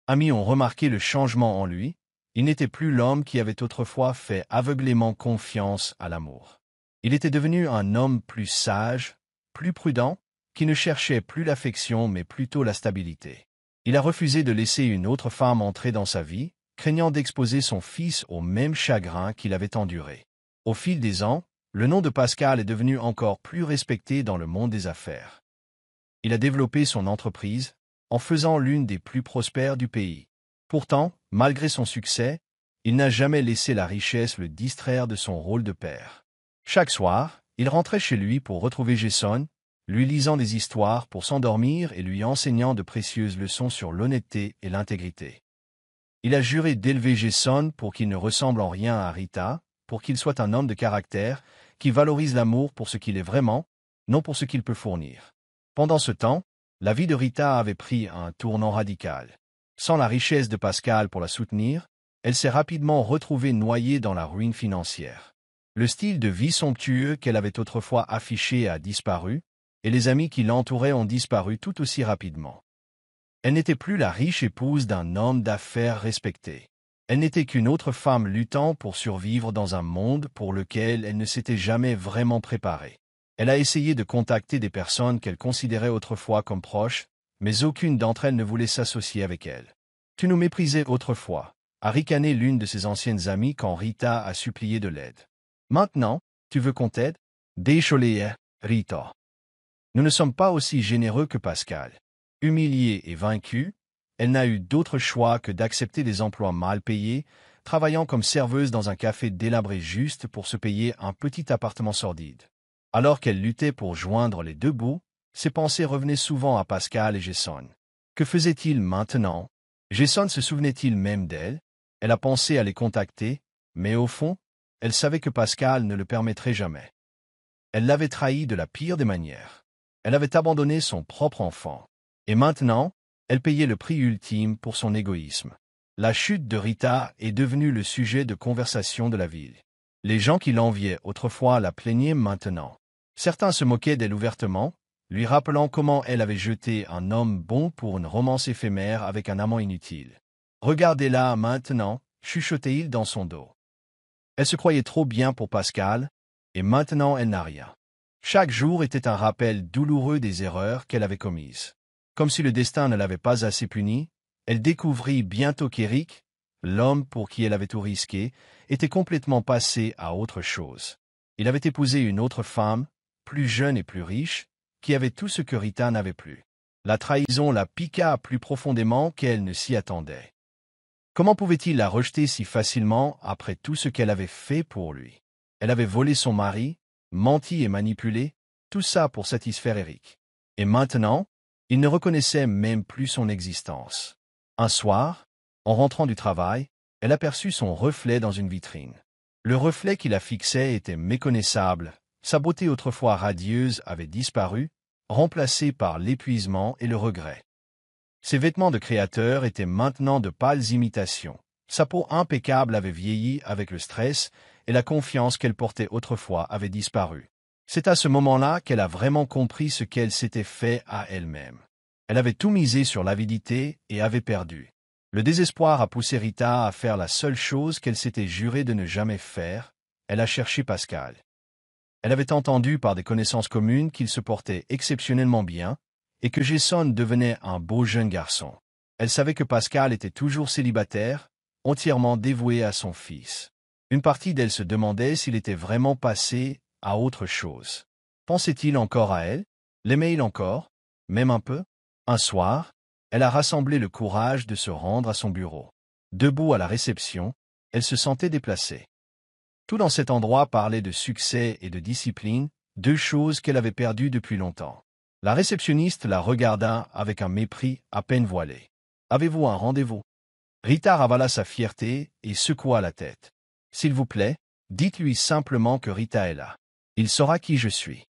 S1: amis ont remarqué le changement en lui, il n'était plus l'homme qui avait autrefois fait aveuglément confiance à l'amour. Il était devenu un homme plus sage, plus prudent, qui ne cherchait plus l'affection mais plutôt la stabilité. Il a refusé de laisser une autre femme entrer dans sa vie, craignant d'exposer son fils au même chagrin qu'il avait enduré. Au fil des ans, le nom de Pascal est devenu encore plus respecté dans le monde des affaires. Il a développé son entreprise, en faisant l'une des plus prospères du pays. Pourtant, malgré son succès, il n'a jamais laissé la richesse le distraire de son rôle de père. Chaque soir, il rentrait chez lui pour retrouver Jason, lui lisant des histoires pour s'endormir et lui enseignant de précieuses leçons sur l'honnêteté et l'intégrité. Il a juré d'élever Jason pour qu'il ne ressemble en rien à Rita, pour qu'il soit un homme de caractère, qui valorise l'amour pour ce qu'il est vraiment, non pour ce qu'il peut fournir. Pendant ce temps, La vie de Rita avait pris un tournant radical. Sans la richesse de Pascal pour la soutenir, elle s'est rapidement retrouvée noyée dans la ruine financière. Le style de vie somptueux qu'elle avait autrefois affiché a disparu, et les amis qui l'entouraient ont disparu tout aussi rapidement. Elle n'était plus la riche épouse d'un homme d'affaires respecté. Elle n'était qu'une autre femme luttant pour survivre dans un monde pour lequel elle ne s'était jamais vraiment préparée. Elle a essayé de contacter des personnes qu'elle considérait autrefois comme proches, mais aucune d'entre elles ne voulait s'associer avec elle. « Tu nous méprisais autrefois », a ricané l'une de ses anciennes amies quand Rita a supplié de l'aide. « Maintenant, tu veux qu'on t'aide ?»« Désolé, Rita. Nous ne sommes pas aussi généreux que Pascal. » Humiliée et vaincue, elle n'a eu d'autre choix que d'accepter des emplois mal payés, travaillant comme serveuse dans un café délabré juste pour se payer un petit appartement sordide. Alors qu'elle luttait pour joindre les deux bouts, ses pensées revenaient souvent à Pascal et Jason. Que faisait-il maintenant? Jason se souvenait-il même d'elle? Elle a pensé à les contacter, mais au fond, elle savait que Pascal ne le permettrait jamais. Elle l'avait trahi de la pire des manières. Elle avait abandonné son propre enfant. Et maintenant, elle payait le prix ultime pour son égoïsme. La chute de Rita est devenue le sujet de conversation de la ville. Les gens qui l'enviaient autrefois la plaignaient maintenant. Certains se moquaient d'elle ouvertement, lui rappelant comment elle avait jeté un homme bon pour une romance éphémère avec un amant inutile. « Regardez-la maintenant », chuchotait-il dans son dos. Elle se croyait trop bien pour Pascal, et maintenant elle n'a rien. Chaque jour était un rappel douloureux des erreurs qu'elle avait commises. Comme si le destin ne l'avait pas assez punie, elle découvrit bientôt qu'Eric, l'homme pour qui elle avait tout risqué, était complètement passé à autre chose. Il avait épousé une autre femme, plus jeune et plus riche, qui avait tout ce que Rita n'avait plus. La trahison la piqua plus profondément qu'elle ne s'y attendait. Comment pouvait-il la rejeter si facilement après tout ce qu'elle avait fait pour lui? Elle avait volé son mari, menti et manipulé, tout ça pour satisfaire Eric. Et maintenant, il ne reconnaissait même plus son existence. Un soir, en rentrant du travail, elle aperçut son reflet dans une vitrine. Le reflet qui la fixait était méconnaissable, sa beauté autrefois radieuse avait disparu, remplacée par l'épuisement et le regret. Ses vêtements de créateur étaient maintenant de pâles imitations. Sa peau impeccable avait vieilli avec le stress et la confiance qu'elle portait autrefois avait disparu. C'est à ce moment-là qu'elle a vraiment compris ce qu'elle s'était fait à elle-même. Elle avait tout misé sur l'avidité et avait perdu. Le désespoir a poussé Rita à faire la seule chose qu'elle s'était juré de ne jamais faire, elle a cherché Pascal. Elle avait entendu par des connaissances communes qu'il se portait exceptionnellement bien et que Jason devenait un beau jeune garçon. Elle savait que Pascal était toujours célibataire, entièrement dévoué à son fils. Une partie d'elle se demandait s'il était vraiment passé à autre chose. Pensait-il encore à elle? L'aimait-il encore? Même un peu? Un soir, elle a rassemblé le courage de se rendre à son bureau. Debout à la réception, elle se sentait déplacée. Tout dans cet endroit parlait de succès et de discipline, deux choses qu'elle avait perdues depuis longtemps. La réceptionniste la regarda avec un mépris à peine voilé. « Avez-vous un rendez-vous » Rita ravala sa fierté et secoua la tête. « S'il vous plaît, dites-lui simplement que Rita est là. Il saura qui je suis. »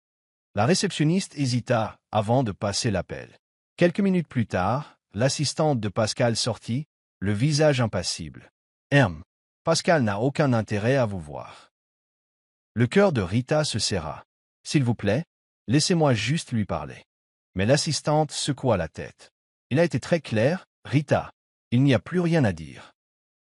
S1: La réceptionniste hésita avant de passer l'appel. Quelques minutes plus tard, l'assistante de Pascal sortit, le visage impassible. « Pascal n'a aucun intérêt à vous voir. » Le cœur de Rita se serra. « S'il vous plaît, laissez-moi juste lui parler. » Mais l'assistante secoua la tête. Il a été très clair, Rita. Il n'y a plus rien à dire.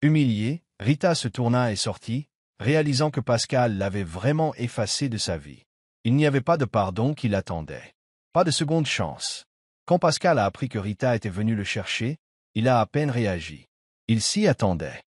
S1: Humiliée, Rita se tourna et sortit, réalisant que Pascal l'avait vraiment effacée de sa vie. Il n'y avait pas de pardon qui l'attendait. Pas de seconde chance. Quand Pascal a appris que Rita était venue le chercher, il a à peine réagi. Il s'y attendait.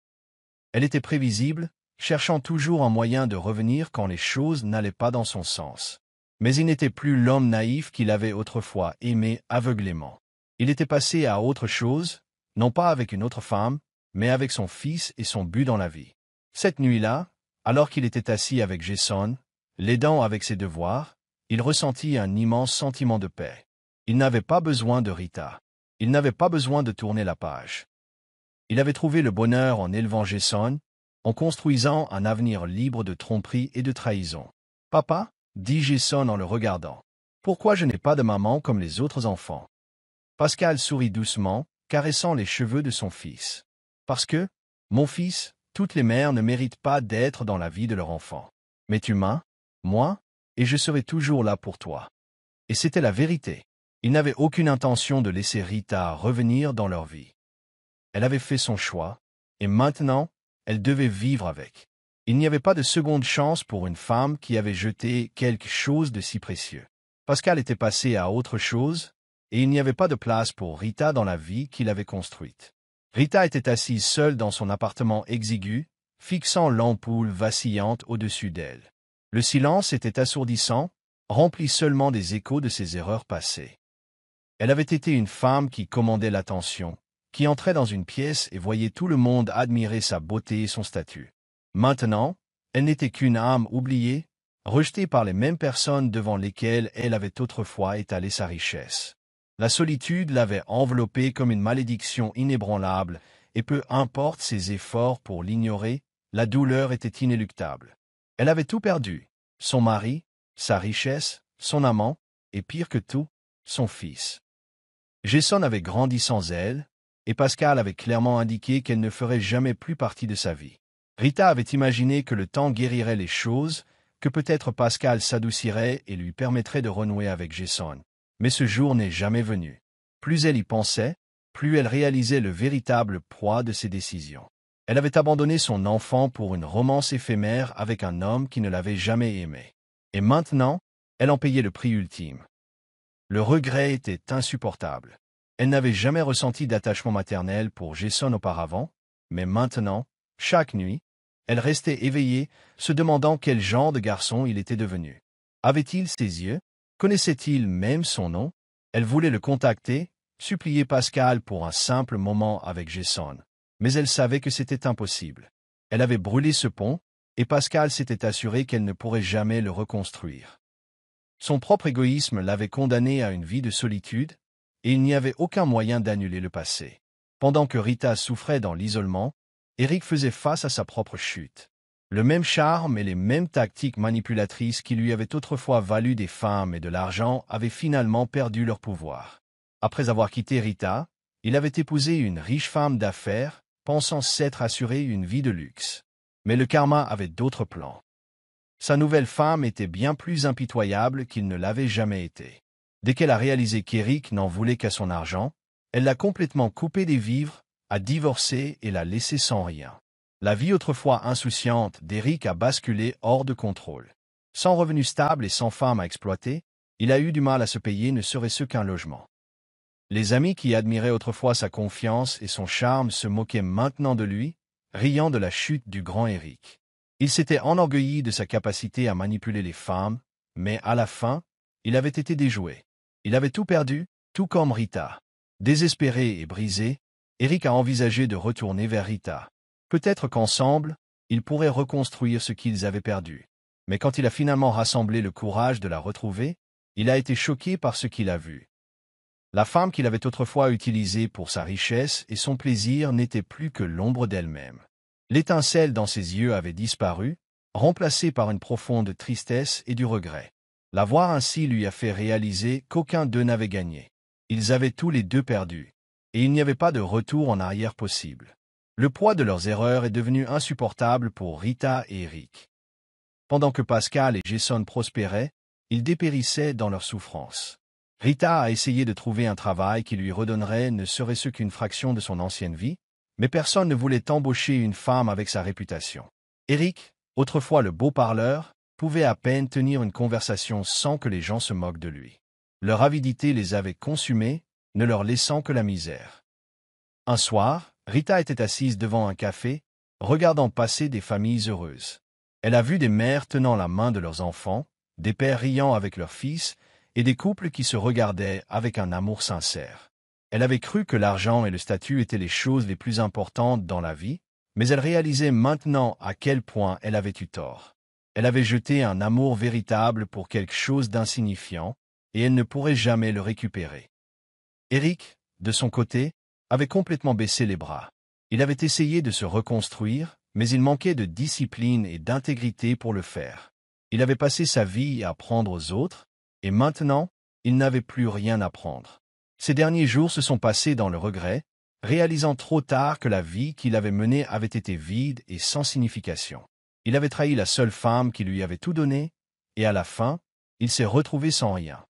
S1: Elle était prévisible, cherchant toujours un moyen de revenir quand les choses n'allaient pas dans son sens. Mais il n'était plus l'homme naïf qu'il avait autrefois aimé aveuglément. Il était passé à autre chose, non pas avec une autre femme, mais avec son fils et son but dans la vie. Cette nuit-là, alors qu'il était assis avec Jason, l'aidant avec ses devoirs, il ressentit un immense sentiment de paix. Il n'avait pas besoin de Rita. Il n'avait pas besoin de tourner la page. Il avait trouvé le bonheur en élevant Jason, en construisant un avenir libre de tromperie et de trahison. « Papa » dit Jason en le regardant. « Pourquoi je n'ai pas de maman comme les autres enfants ?» Pascal sourit doucement, caressant les cheveux de son fils. Parce que, mon fils, toutes les mères ne méritent pas d'être dans la vie de leur enfant. Mais tu m'as, moi, et je serai toujours là pour toi. Et c'était la vérité. Il n'avait aucune intention de laisser Rita revenir dans leur vie. Elle avait fait son choix, et maintenant, elle devait vivre avec. Il n'y avait pas de seconde chance pour une femme qui avait jeté quelque chose de si précieux. Pascal était passé à autre chose, et il n'y avait pas de place pour Rita dans la vie qu'il avait construite. Rita était assise seule dans son appartement exigu, fixant l'ampoule vacillante au-dessus d'elle. Le silence était assourdissant, rempli seulement des échos de ses erreurs passées. Elle avait été une femme qui commandait l'attention, qui entrait dans une pièce et voyait tout le monde admirer sa beauté et son statut. Maintenant, elle n'était qu'une âme oubliée, rejetée par les mêmes personnes devant lesquelles elle avait autrefois étalé sa richesse. La solitude l'avait enveloppée comme une malédiction inébranlable, et peu importe ses efforts pour l'ignorer, la douleur était inéluctable. Elle avait tout perdu, son mari, sa richesse, son amant, et pire que tout, son fils. Jason avait grandi sans elle, et Pascal avait clairement indiqué qu'elle ne ferait jamais plus partie de sa vie. Rita avait imaginé que le temps guérirait les choses, que peut-être Pascal s'adoucirait et lui permettrait de renouer avec Jason. Mais ce jour n'est jamais venu. Plus elle y pensait, plus elle réalisait le véritable poids de ses décisions. Elle avait abandonné son enfant pour une romance éphémère avec un homme qui ne l'avait jamais aimée. Et maintenant, elle en payait le prix ultime. Le regret était insupportable. Elle n'avait jamais ressenti d'attachement maternel pour Jason auparavant, mais maintenant, chaque nuit, elle restait éveillée, se demandant quel genre de garçon il était devenu. Avait-il ses yeux? Connaissait-il même son nom? Elle voulait le contacter, supplier Pascal pour un simple moment avec Jason. Mais elle savait que c'était impossible. Elle avait brûlé ce pont, et Pascal s'était assuré qu'elle ne pourrait jamais le reconstruire. Son propre égoïsme l'avait condamnée à une vie de solitude, et il n'y avait aucun moyen d'annuler le passé. Pendant que Rita souffrait dans l'isolement, Eric faisait face à sa propre chute. Le même charme et les mêmes tactiques manipulatrices qui lui avaient autrefois valu des femmes et de l'argent avaient finalement perdu leur pouvoir. Après avoir quitté Rita, il avait épousé une riche femme d'affaires, pensant s'être assuré une vie de luxe. Mais le karma avait d'autres plans. Sa nouvelle femme était bien plus impitoyable qu'il ne l'avait jamais été. Dès qu'elle a réalisé qu'Eric n'en voulait qu'à son argent, elle l'a complètement coupé des vivres, a divorcé et l'a laissé sans rien. La vie autrefois insouciante d'Eric a basculé hors de contrôle. Sans revenu stable et sans femme à exploiter, il a eu du mal à se payer ne serait-ce qu'un logement. Les amis qui admiraient autrefois sa confiance et son charme se moquaient maintenant de lui, riant de la chute du grand Eric. Il s'était enorgueilli de sa capacité à manipuler les femmes, mais à la fin, il avait été déjoué. Il avait tout perdu, tout comme Rita. Désespéré et brisé, Eric a envisagé de retourner vers Rita. Peut-être qu'ensemble, ils pourraient reconstruire ce qu'ils avaient perdu. Mais quand il a finalement rassemblé le courage de la retrouver, il a été choqué par ce qu'il a vu. La femme qu'il avait autrefois utilisée pour sa richesse et son plaisir n'était plus que l'ombre d'elle-même. L'étincelle dans ses yeux avait disparu, remplacée par une profonde tristesse et du regret. La voir ainsi lui a fait réaliser qu'aucun d'eux n'avait gagné. Ils avaient tous les deux perdu, et il n'y avait pas de retour en arrière possible. Le poids de leurs erreurs est devenu insupportable pour Rita et Eric. Pendant que Pascal et Jason prospéraient, ils dépérissaient dans leur souffrance. Rita a essayé de trouver un travail qui lui redonnerait ne serait-ce qu'une fraction de son ancienne vie, mais personne ne voulait embaucher une femme avec sa réputation. Eric, autrefois le beau parleur, pouvait à peine tenir une conversation sans que les gens se moquent de lui. Leur avidité les avait consumés, ne leur laissant que la misère. Un soir, Rita était assise devant un café, regardant passer des familles heureuses. Elle a vu des mères tenant la main de leurs enfants, des pères riant avec leurs fils, et des couples qui se regardaient avec un amour sincère. Elle avait cru que l'argent et le statut étaient les choses les plus importantes dans la vie, mais elle réalisait maintenant à quel point elle avait eu tort. Elle avait jeté un amour véritable pour quelque chose d'insignifiant, et elle ne pourrait jamais le récupérer. Eric, de son côté, avait complètement baissé les bras. Il avait essayé de se reconstruire, mais il manquait de discipline et d'intégrité pour le faire. Il avait passé sa vie à apprendre aux autres, et maintenant, il n'avait plus rien à apprendre. Ces derniers jours se sont passés dans le regret, réalisant trop tard que la vie qu'il avait menée avait été vide et sans signification. Il avait trahi la seule femme qui lui avait tout donné, et à la fin, il s'est retrouvé sans rien.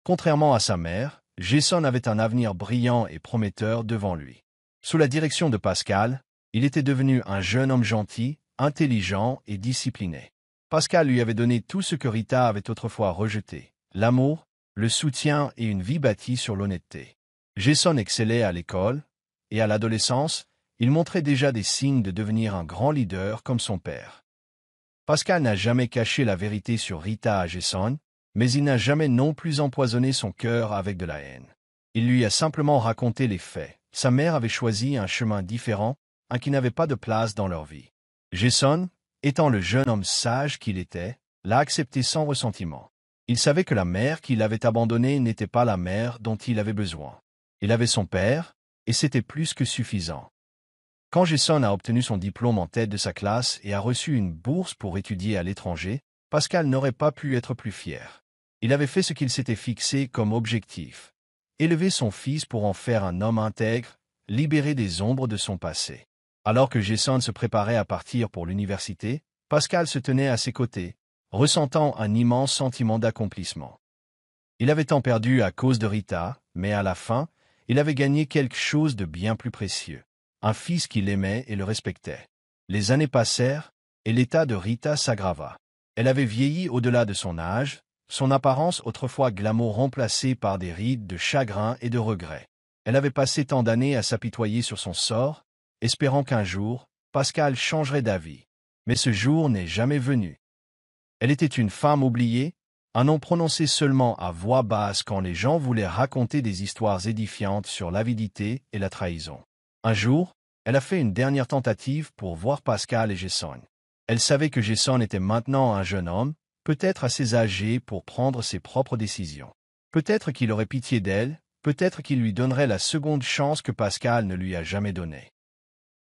S1: Contrairement à sa mère, Jason avait un avenir brillant et prometteur devant lui. Sous la direction de Pascal, il était devenu un jeune homme gentil, intelligent et discipliné. Pascal lui avait donné tout ce que Rita avait autrefois rejeté, l'amour, le soutien et une vie bâtie sur l'honnêteté. Jason excellait à l'école, et à l'adolescence, il montrait déjà des signes de devenir un grand leader comme son père. Pascal n'a jamais caché la vérité sur Rita à Jason, mais il n'a jamais non plus empoisonné son cœur avec de la haine. Il lui a simplement raconté les faits. Sa mère avait choisi un chemin différent, un qui n'avait pas de place dans leur vie. Jason, étant le jeune homme sage qu'il était, l'a accepté sans ressentiment. Il savait que la mère qu'il avait abandonnée n'était pas la mère dont il avait besoin. Il avait son père, et c'était plus que suffisant. Quand Jason a obtenu son diplôme en tête de sa classe et a reçu une bourse pour étudier à l'étranger, Pascal n'aurait pas pu être plus fier. Il avait fait ce qu'il s'était fixé comme objectif. Élever son fils pour en faire un homme intègre, libéré des ombres de son passé. Alors que Jason se préparait à partir pour l'université, Pascal se tenait à ses côtés, ressentant un immense sentiment d'accomplissement. Il avait tant perdu à cause de Rita, mais à la fin, il avait gagné quelque chose de bien plus précieux. Un fils qu'il aimait et le respectait. Les années passèrent, et l'état de Rita s'aggrava. Elle avait vieilli au-delà de son âge, son apparence autrefois glamour remplacée par des rides de chagrin et de regret. Elle avait passé tant d'années à s'apitoyer sur son sort, espérant qu'un jour, Pascal changerait d'avis. Mais ce jour n'est jamais venu. Elle était une femme oubliée, un nom prononcé seulement à voix basse quand les gens voulaient raconter des histoires édifiantes sur l'avidité et la trahison. Un jour, elle a fait une dernière tentative pour voir Pascal et Jason. Elle savait que Jason était maintenant un jeune homme, peut-être assez âgé pour prendre ses propres décisions. Peut-être qu'il aurait pitié d'elle, peut-être qu'il lui donnerait la seconde chance que Pascal ne lui a jamais donnée.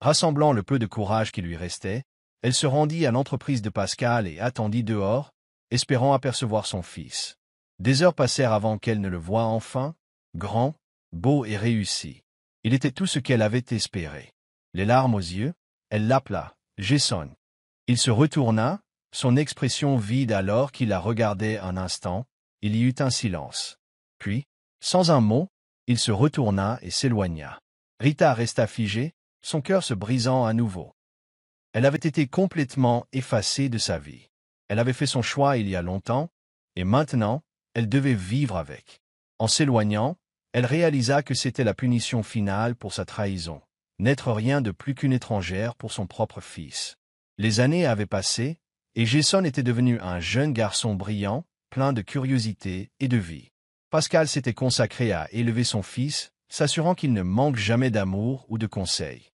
S1: Rassemblant le peu de courage qui lui restait, elle se rendit à l'entreprise de Pascal et attendit dehors, espérant apercevoir son fils. Des heures passèrent avant qu'elle ne le voie enfin, grand, beau et réussi. Il était tout ce qu'elle avait espéré. Les larmes aux yeux, elle l'appela « Jason ». Il se retourna, son expression vide alors qu'il la regardait un instant, il y eut un silence. Puis, sans un mot, il se retourna et s'éloigna. Rita resta figée, son cœur se brisant à nouveau. Elle avait été complètement effacée de sa vie. Elle avait fait son choix il y a longtemps, et maintenant, elle devait vivre avec. En s'éloignant, elle réalisa que c'était la punition finale pour sa trahison, n'être rien de plus qu'une étrangère pour son propre fils. Les années avaient passé, et Jason était devenu un jeune garçon brillant, plein de curiosité et de vie. Pascal s'était consacré à élever son fils, s'assurant qu'il ne manque jamais d'amour ou de conseils.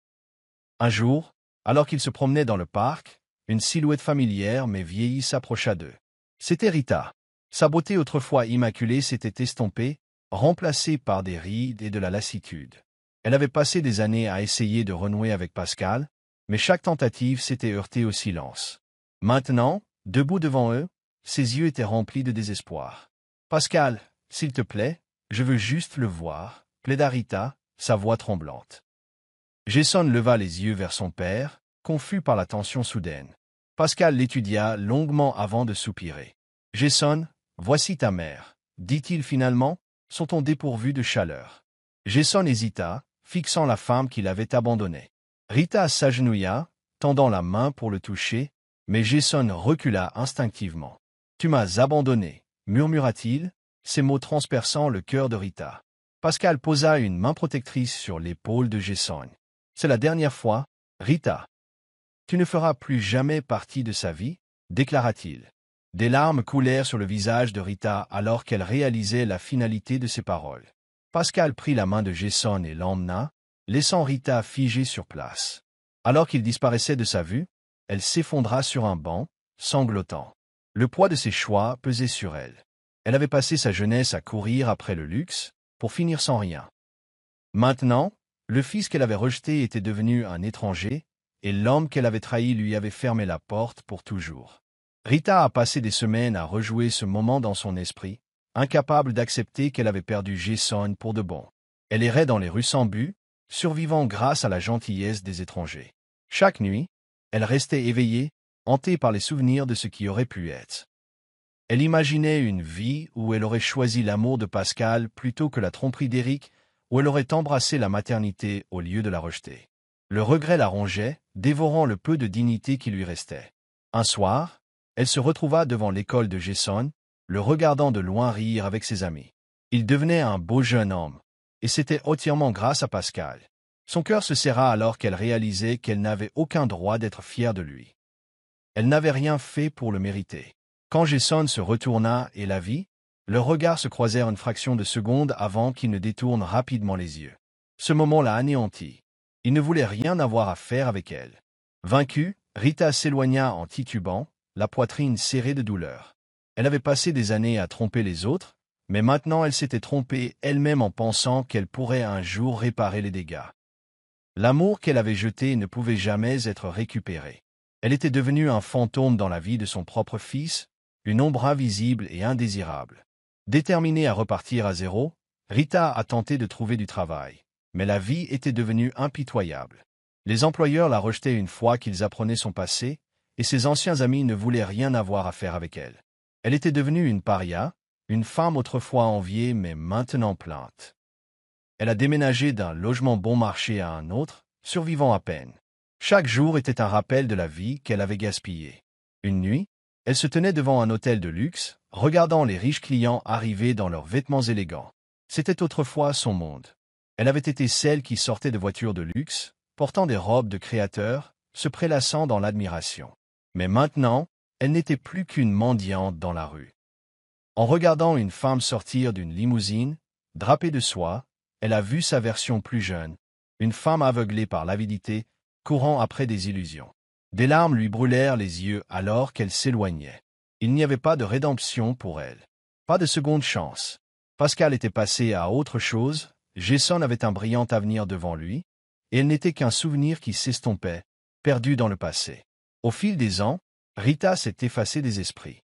S1: Un jour, alors qu'il se promenait dans le parc, une silhouette familière mais vieillie s'approcha d'eux. C'était Rita. Sa beauté autrefois immaculée s'était estompée, remplacée par des rides et de la lassitude. Elle avait passé des années à essayer de renouer avec Pascal, mais chaque tentative s'était heurtée au silence. Maintenant, debout devant eux, ses yeux étaient remplis de désespoir. « Pascal, s'il te plaît, je veux juste le voir », plaida Rita, sa voix tremblante. Jason leva les yeux vers son père, confus par la tension soudaine. Pascal l'étudia longuement avant de soupirer. « Jason, voici ta mère, dit-il finalement, son ton dépourvu de chaleur. Jason hésita, fixant la femme qu'il avait abandonnée. Rita s'agenouilla, tendant la main pour le toucher, mais Jason recula instinctivement. « Tu m'as abandonné », murmura-t-il, ces mots transperçant le cœur de Rita. Pascal posa une main protectrice sur l'épaule de Jason. « C'est la dernière fois, Rita. Tu ne feras plus jamais partie de sa vie, déclara-t-il. Des larmes coulèrent sur le visage de Rita alors qu'elle réalisait la finalité de ses paroles. Pascal prit la main de Jason et l'emmena, laissant Rita figée sur place. Alors qu'il disparaissait de sa vue, elle s'effondra sur un banc, sanglotant. Le poids de ses choix pesait sur elle. Elle avait passé sa jeunesse à courir après le luxe, pour finir sans rien. Maintenant, le fils qu'elle avait rejeté était devenu un étranger, et l'homme qu'elle avait trahi lui avait fermé la porte pour toujours. Rita a passé des semaines à rejouer ce moment dans son esprit, incapable d'accepter qu'elle avait perdu Jason pour de bon. Elle errait dans les rues sans but, survivant grâce à la gentillesse des étrangers. Chaque nuit, elle restait éveillée, hantée par les souvenirs de ce qui aurait pu être. Elle imaginait une vie où elle aurait choisi l'amour de Pascal plutôt que la tromperie d'Éric, où elle aurait embrassé la maternité au lieu de la rejeter. Le regret la rongeait, dévorant le peu de dignité qui lui restait. Un soir, elle se retrouva devant l'école de Jason, le regardant de loin rire avec ses amis. Il devenait un beau jeune homme, et c'était entièrement grâce à Pascal. Son cœur se serra alors qu'elle réalisait qu'elle n'avait aucun droit d'être fière de lui. Elle n'avait rien fait pour le mériter. Quand Jason se retourna et la vit, leurs regards se croisèrent une fraction de seconde avant qu'il ne détourne rapidement les yeux. Ce moment la anéantit. Il ne voulait rien avoir à faire avec elle. Vaincue, Rita s'éloigna en titubant, la poitrine serrée de douleur. Elle avait passé des années à tromper les autres, mais maintenant elle s'était trompée elle-même en pensant qu'elle pourrait un jour réparer les dégâts. L'amour qu'elle avait jeté ne pouvait jamais être récupéré. Elle était devenue un fantôme dans la vie de son propre fils, une ombre invisible et indésirable. Déterminée à repartir à zéro, Rita a tenté de trouver du travail, mais la vie était devenue impitoyable. Les employeurs la rejetaient une fois qu'ils apprenaient son passé, et ses anciens amis ne voulaient rien avoir à faire avec elle. Elle était devenue une paria, une femme autrefois enviée mais maintenant plainte. Elle a déménagé d'un logement bon marché à un autre, survivant à peine. Chaque jour était un rappel de la vie qu'elle avait gaspillée. Une nuit, elle se tenait devant un hôtel de luxe, regardant les riches clients arriver dans leurs vêtements élégants. C'était autrefois son monde. Elle avait été celle qui sortait de voitures de luxe, portant des robes de créateurs, se prélassant dans l'admiration. Mais maintenant, elle n'était plus qu'une mendiante dans la rue. En regardant une femme sortir d'une limousine, drapée de soie, elle a vu sa version plus jeune, une femme aveuglée par l'avidité, courant après des illusions. Des larmes lui brûlèrent les yeux alors qu'elle s'éloignait. Il n'y avait pas de rédemption pour elle. Pas de seconde chance. Pascal était passé à autre chose, Jason avait un brillant avenir devant lui, et elle n'était qu'un souvenir qui s'estompait, perdu dans le passé. Au fil des ans, Rita s'est effacée des esprits.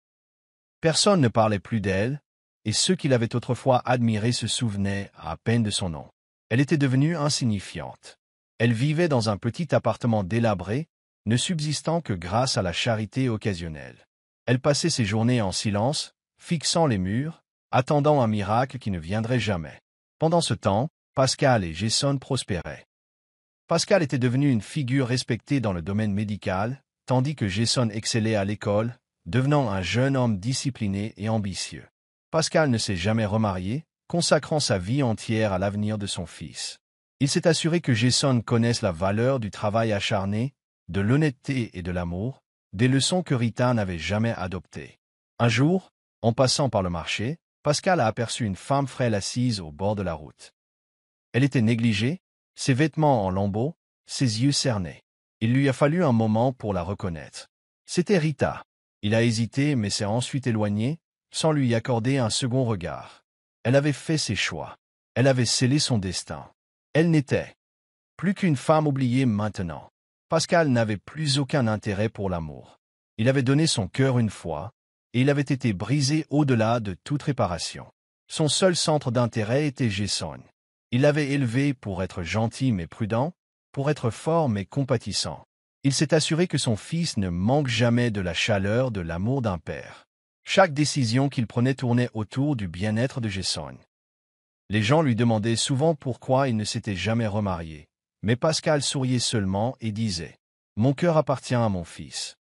S1: Personne ne parlait plus d'elle, et ceux qui l'avaient autrefois admirée se souvenaient à peine de son nom. Elle était devenue insignifiante. Elle vivait dans un petit appartement délabré, ne subsistant que grâce à la charité occasionnelle. Elle passait ses journées en silence, fixant les murs, attendant un miracle qui ne viendrait jamais. Pendant ce temps, Pascal et Jason prospéraient. Pascal était devenu une figure respectée dans le domaine médical, tandis que Jason excellait à l'école, devenant un jeune homme discipliné et ambitieux. Pascal ne s'est jamais remarié, consacrant sa vie entière à l'avenir de son fils. Il s'est assuré que Jason connaisse la valeur du travail acharné, de l'honnêteté et de l'amour, des leçons que Rita n'avait jamais adoptées. Un jour, en passant par le marché, Pascal a aperçu une femme frêle assise au bord de la route. Elle était négligée, ses vêtements en lambeaux, ses yeux cernés. Il lui a fallu un moment pour la reconnaître. C'était Rita. Il a hésité mais s'est ensuite éloigné, sans lui accorder un second regard. Elle avait fait ses choix. Elle avait scellé son destin. Elle n'était plus qu'une femme oubliée maintenant. Pascal n'avait plus aucun intérêt pour l'amour. Il avait donné son cœur une fois, et il avait été brisé au-delà de toute réparation. Son seul centre d'intérêt était Jason. Il l'avait élevé pour être gentil mais prudent, pour être fort mais compatissant. Il s'est assuré que son fils ne manque jamais de la chaleur de l'amour d'un père. Chaque décision qu'il prenait tournait autour du bien-être de Jason. Les gens lui demandaient souvent pourquoi il ne s'était jamais remarié, mais Pascal souriait seulement et disait « Mon cœur appartient à mon fils ».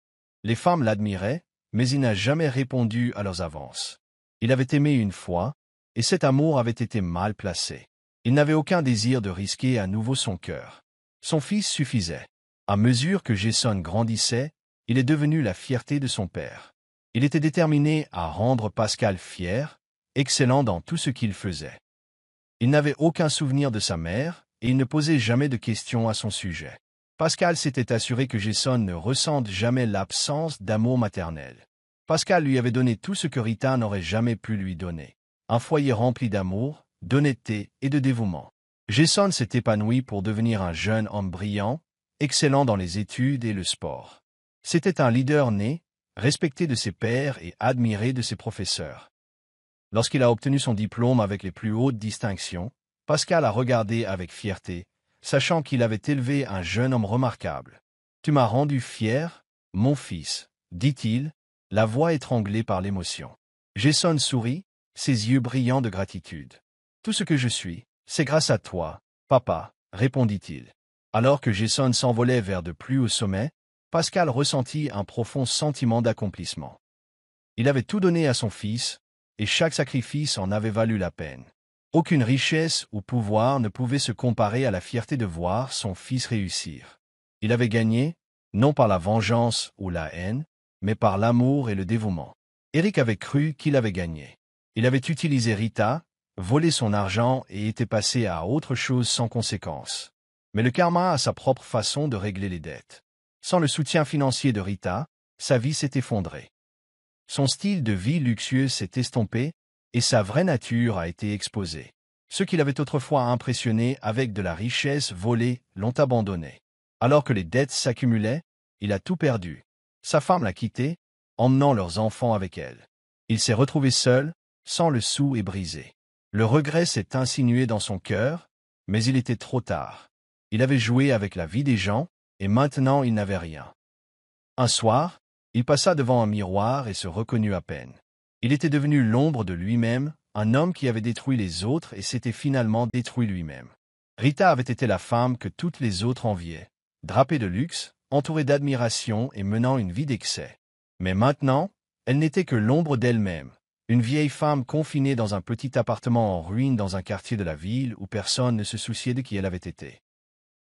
S1: Les femmes l'admiraient, mais il n'a jamais répondu à leurs avances. Il avait aimé une fois, et cet amour avait été mal placé. Il n'avait aucun désir de risquer à nouveau son cœur. Son fils suffisait. À mesure que Jason grandissait, il est devenu la fierté de son père. Il était déterminé à rendre Pascal fier, excellent dans tout ce qu'il faisait. Il n'avait aucun souvenir de sa mère, et il ne posait jamais de questions à son sujet. Pascal s'était assuré que Jason ne ressente jamais l'absence d'amour maternel. Pascal lui avait donné tout ce que Rita n'aurait jamais pu lui donner. Un foyer rempli d'amour, d'honnêteté et de dévouement. Jason s'est épanoui pour devenir un jeune homme brillant, excellent dans les études et le sport. C'était un leader né, respecté de ses pairs et admiré de ses professeurs. Lorsqu'il a obtenu son diplôme avec les plus hautes distinctions, Pascal a regardé avec fierté, sachant qu'il avait élevé un jeune homme remarquable. « Tu m'as rendu fier, mon fils, » dit-il, la voix étranglée par l'émotion. Jason sourit, ses yeux brillants de gratitude. « Tout ce que je suis, c'est grâce à toi, papa, » répondit-il. Alors que Jason s'envolait vers de plus hauts sommets, Pascal ressentit un profond sentiment d'accomplissement. Il avait tout donné à son fils, et chaque sacrifice en avait valu la peine. Aucune richesse ou pouvoir ne pouvait se comparer à la fierté de voir son fils réussir. Il avait gagné, non par la vengeance ou la haine, mais par l'amour et le dévouement. Eric avait cru qu'il avait gagné. Il avait utilisé Rita, volé son argent et était passé à autre chose sans conséquence. Mais le karma a sa propre façon de régler les dettes. Sans le soutien financier de Rita, sa vie s'est effondrée. Son style de vie luxueux s'est estompé et sa vraie nature a été exposée. Ceux qui l'avaient autrefois impressionné avec de la richesse volée l'ont abandonné. Alors que les dettes s'accumulaient, il a tout perdu. Sa femme l'a quitté, emmenant leurs enfants avec elle. Il s'est retrouvé seul, sans le sou et brisé. Le regret s'est insinué dans son cœur, mais il était trop tard. Il avait joué avec la vie des gens, et maintenant il n'avait rien. Un soir, il passa devant un miroir et se reconnut à peine. Il était devenu l'ombre de lui-même, un homme qui avait détruit les autres et s'était finalement détruit lui-même. Rita avait été la femme que toutes les autres enviaient, drapée de luxe, entourée d'admiration et menant une vie d'excès. Mais maintenant, elle n'était que l'ombre d'elle-même, une vieille femme confinée dans un petit appartement en ruine dans un quartier de la ville où personne ne se souciait de qui elle avait été.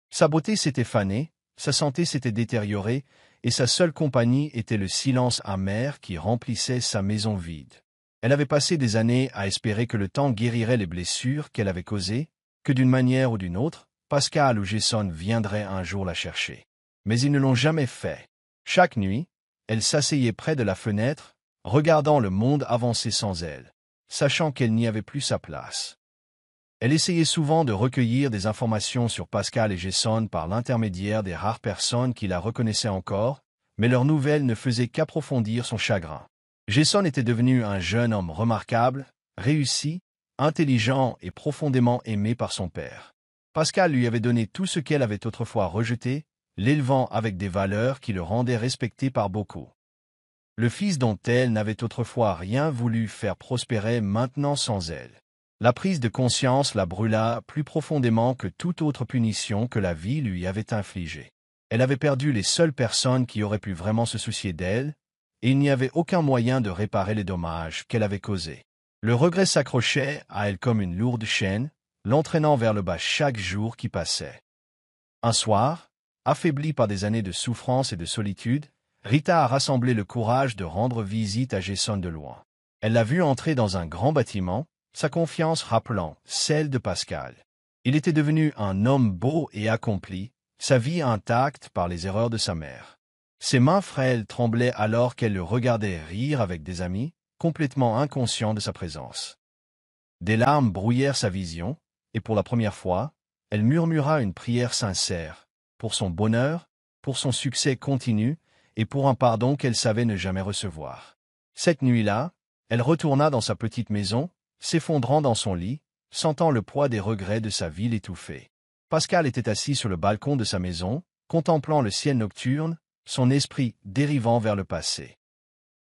S1: Sa beauté s'était fanée, sa santé s'était détériorée, et sa seule compagnie était le silence amer qui remplissait sa maison vide. Elle avait passé des années à espérer que le temps guérirait les blessures qu'elle avait causées, que d'une manière ou d'une autre, Pascal ou Jason viendraient un jour la chercher. Mais ils ne l'ont jamais fait. Chaque nuit, elle s'asseyait près de la fenêtre, regardant le monde avancer sans elle, sachant qu'elle n'y avait plus sa place. Elle essayait souvent de recueillir des informations sur Pascal et Jason par l'intermédiaire des rares personnes qui la reconnaissaient encore, mais leurs nouvelles ne faisaient qu'approfondir son chagrin. Jason était devenu un jeune homme remarquable, réussi, intelligent et profondément aimé par son père. Pascal lui avait donné tout ce qu'elle avait autrefois rejeté, l'élevant avec des valeurs qui le rendaient respecté par beaucoup. Le fils dont elle n'avait autrefois rien voulu faire prospérer maintenant sans elle. La prise de conscience la brûla plus profondément que toute autre punition que la vie lui avait infligée. Elle avait perdu les seules personnes qui auraient pu vraiment se soucier d'elle, et il n'y avait aucun moyen de réparer les dommages qu'elle avait causés. Le regret s'accrochait à elle comme une lourde chaîne, l'entraînant vers le bas chaque jour qui passait. Un soir, affaiblie par des années de souffrance et de solitude, Rita a rassemblé le courage de rendre visite à Jason de loin. Elle l'a vu entrer dans un grand bâtiment, sa confiance rappelant celle de Pascal. Il était devenu un homme beau et accompli, sa vie intacte par les erreurs de sa mère. Ses mains frêles tremblaient alors qu'elle le regardait rire avec des amis, complètement inconscient de sa présence. Des larmes brouillèrent sa vision, et pour la première fois, elle murmura une prière sincère, pour son bonheur, pour son succès continu, et pour un pardon qu'elle savait ne jamais recevoir. Cette nuit-là, elle retourna dans sa petite maison, s'effondrant dans son lit, sentant le poids des regrets de sa vie l'étouffer. Pascal était assis sur le balcon de sa maison, contemplant le ciel nocturne, son esprit dérivant vers le passé.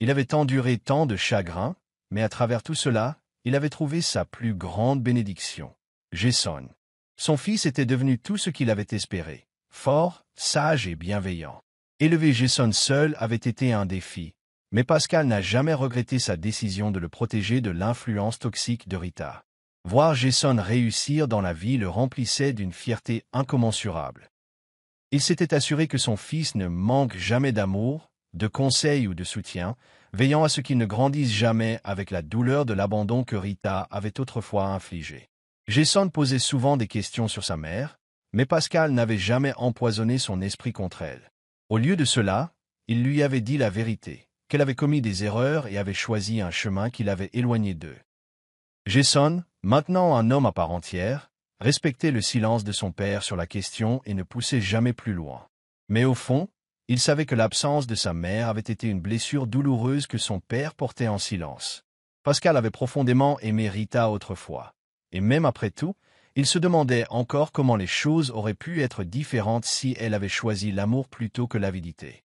S1: Il avait enduré tant de chagrins, mais à travers tout cela, il avait trouvé sa plus grande bénédiction. Jason. Son fils était devenu tout ce qu'il avait espéré, fort, sage et bienveillant. Élever Jason seul avait été un défi, mais Pascal n'a jamais regretté sa décision de le protéger de l'influence toxique de Rita. Voir Jason réussir dans la vie le remplissait d'une fierté incommensurable. Il s'était assuré que son fils ne manque jamais d'amour, de conseils ou de soutien, veillant à ce qu'il ne grandisse jamais avec la douleur de l'abandon que Rita avait autrefois infligé. Jason posait souvent des questions sur sa mère, mais Pascal n'avait jamais empoisonné son esprit contre elle. Au lieu de cela, il lui avait dit la vérité, qu'elle avait commis des erreurs et avait choisi un chemin qui l'avait éloigné d'eux. Jason, maintenant un homme à part entière, respectait le silence de son père sur la question et ne poussait jamais plus loin. Mais au fond, il savait que l'absence de sa mère avait été une blessure douloureuse que son père portait en silence. Pascal avait profondément aimé Rita autrefois. Et même après tout, il se demandait encore comment les choses auraient pu être différentes si elle avait choisi l'amour plutôt que l'avidité.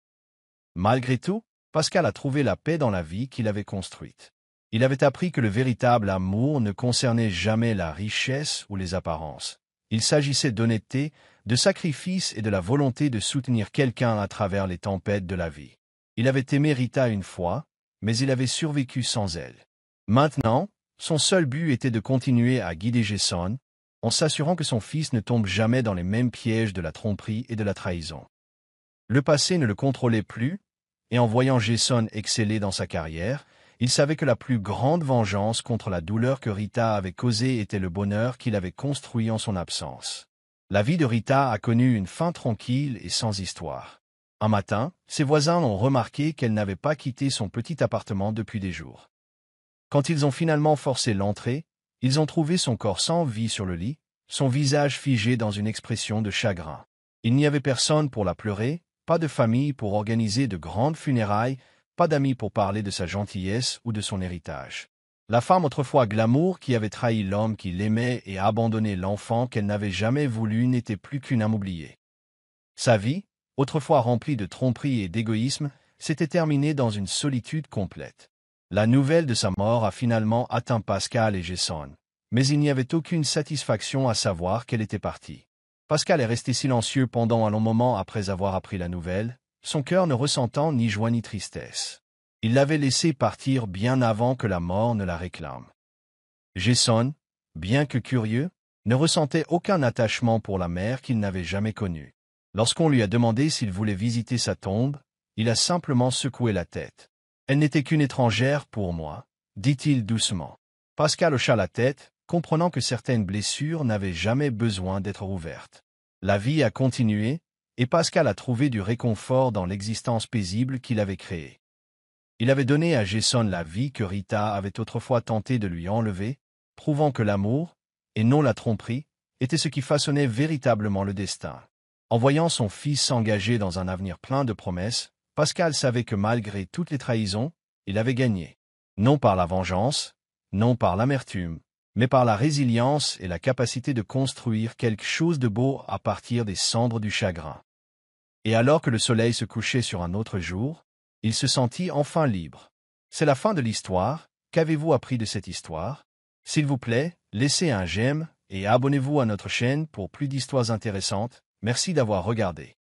S1: Malgré tout, Pascal a trouvé la paix dans la vie qu'il avait construite. Il avait appris que le véritable amour ne concernait jamais la richesse ou les apparences. Il s'agissait d'honnêteté, de sacrifice et de la volonté de soutenir quelqu'un à travers les tempêtes de la vie. Il avait aimé Rita une fois, mais il avait survécu sans elle. Maintenant, son seul but était de continuer à guider Jason, en s'assurant que son fils ne tombe jamais dans les mêmes pièges de la tromperie et de la trahison. Le passé ne le contrôlait plus, et en voyant Jason exceller dans sa carrière, il savait que la plus grande vengeance contre la douleur que Rita avait causée était le bonheur qu'il avait construit en son absence. La vie de Rita a connu une fin tranquille et sans histoire. Un matin, ses voisins ont remarqué qu'elle n'avait pas quitté son petit appartement depuis des jours. Quand ils ont finalement forcé l'entrée, ils ont trouvé son corps sans vie sur le lit, son visage figé dans une expression de chagrin. Il n'y avait personne pour la pleurer, pas de famille pour organiser de grandes funérailles, pas d'amis pour parler de sa gentillesse ou de son héritage. La femme autrefois glamour qui avait trahi l'homme qui l'aimait et abandonné l'enfant qu'elle n'avait jamais voulu n'était plus qu'une âme oubliée. Sa vie, autrefois remplie de tromperie et d'égoïsme, s'était terminée dans une solitude complète. La nouvelle de sa mort a finalement atteint Pascal et Jason, mais il n'y avait aucune satisfaction à savoir qu'elle était partie. Pascal est resté silencieux pendant un long moment après avoir appris la nouvelle, son cœur ne ressentant ni joie ni tristesse. Il l'avait laissée partir bien avant que la mort ne la réclame. Jason, bien que curieux, ne ressentait aucun attachement pour la mère qu'il n'avait jamais connue. Lorsqu'on lui a demandé s'il voulait visiter sa tombe, il a simplement secoué la tête. « Elle n'était qu'une étrangère pour moi », dit-il doucement. Pascal hocha la tête, comprenant que certaines blessures n'avaient jamais besoin d'être ouvertes. La vie a continué, et Pascal a trouvé du réconfort dans l'existence paisible qu'il avait créée. Il avait donné à Jason la vie que Rita avait autrefois tenté de lui enlever, prouvant que l'amour, et non la tromperie, était ce qui façonnait véritablement le destin. En voyant son fils s'engager dans un avenir plein de promesses, Pascal savait que malgré toutes les trahisons, il avait gagné. Non par la vengeance, non par l'amertume, mais par la résilience et la capacité de construire quelque chose de beau à partir des cendres du chagrin. Et alors que le soleil se couchait sur un autre jour, il se sentit enfin libre. C'est la fin de l'histoire. Qu'avez-vous appris de cette histoire? S'il vous plaît, laissez un j'aime et abonnez-vous à notre chaîne pour plus d'histoires intéressantes. Merci d'avoir regardé.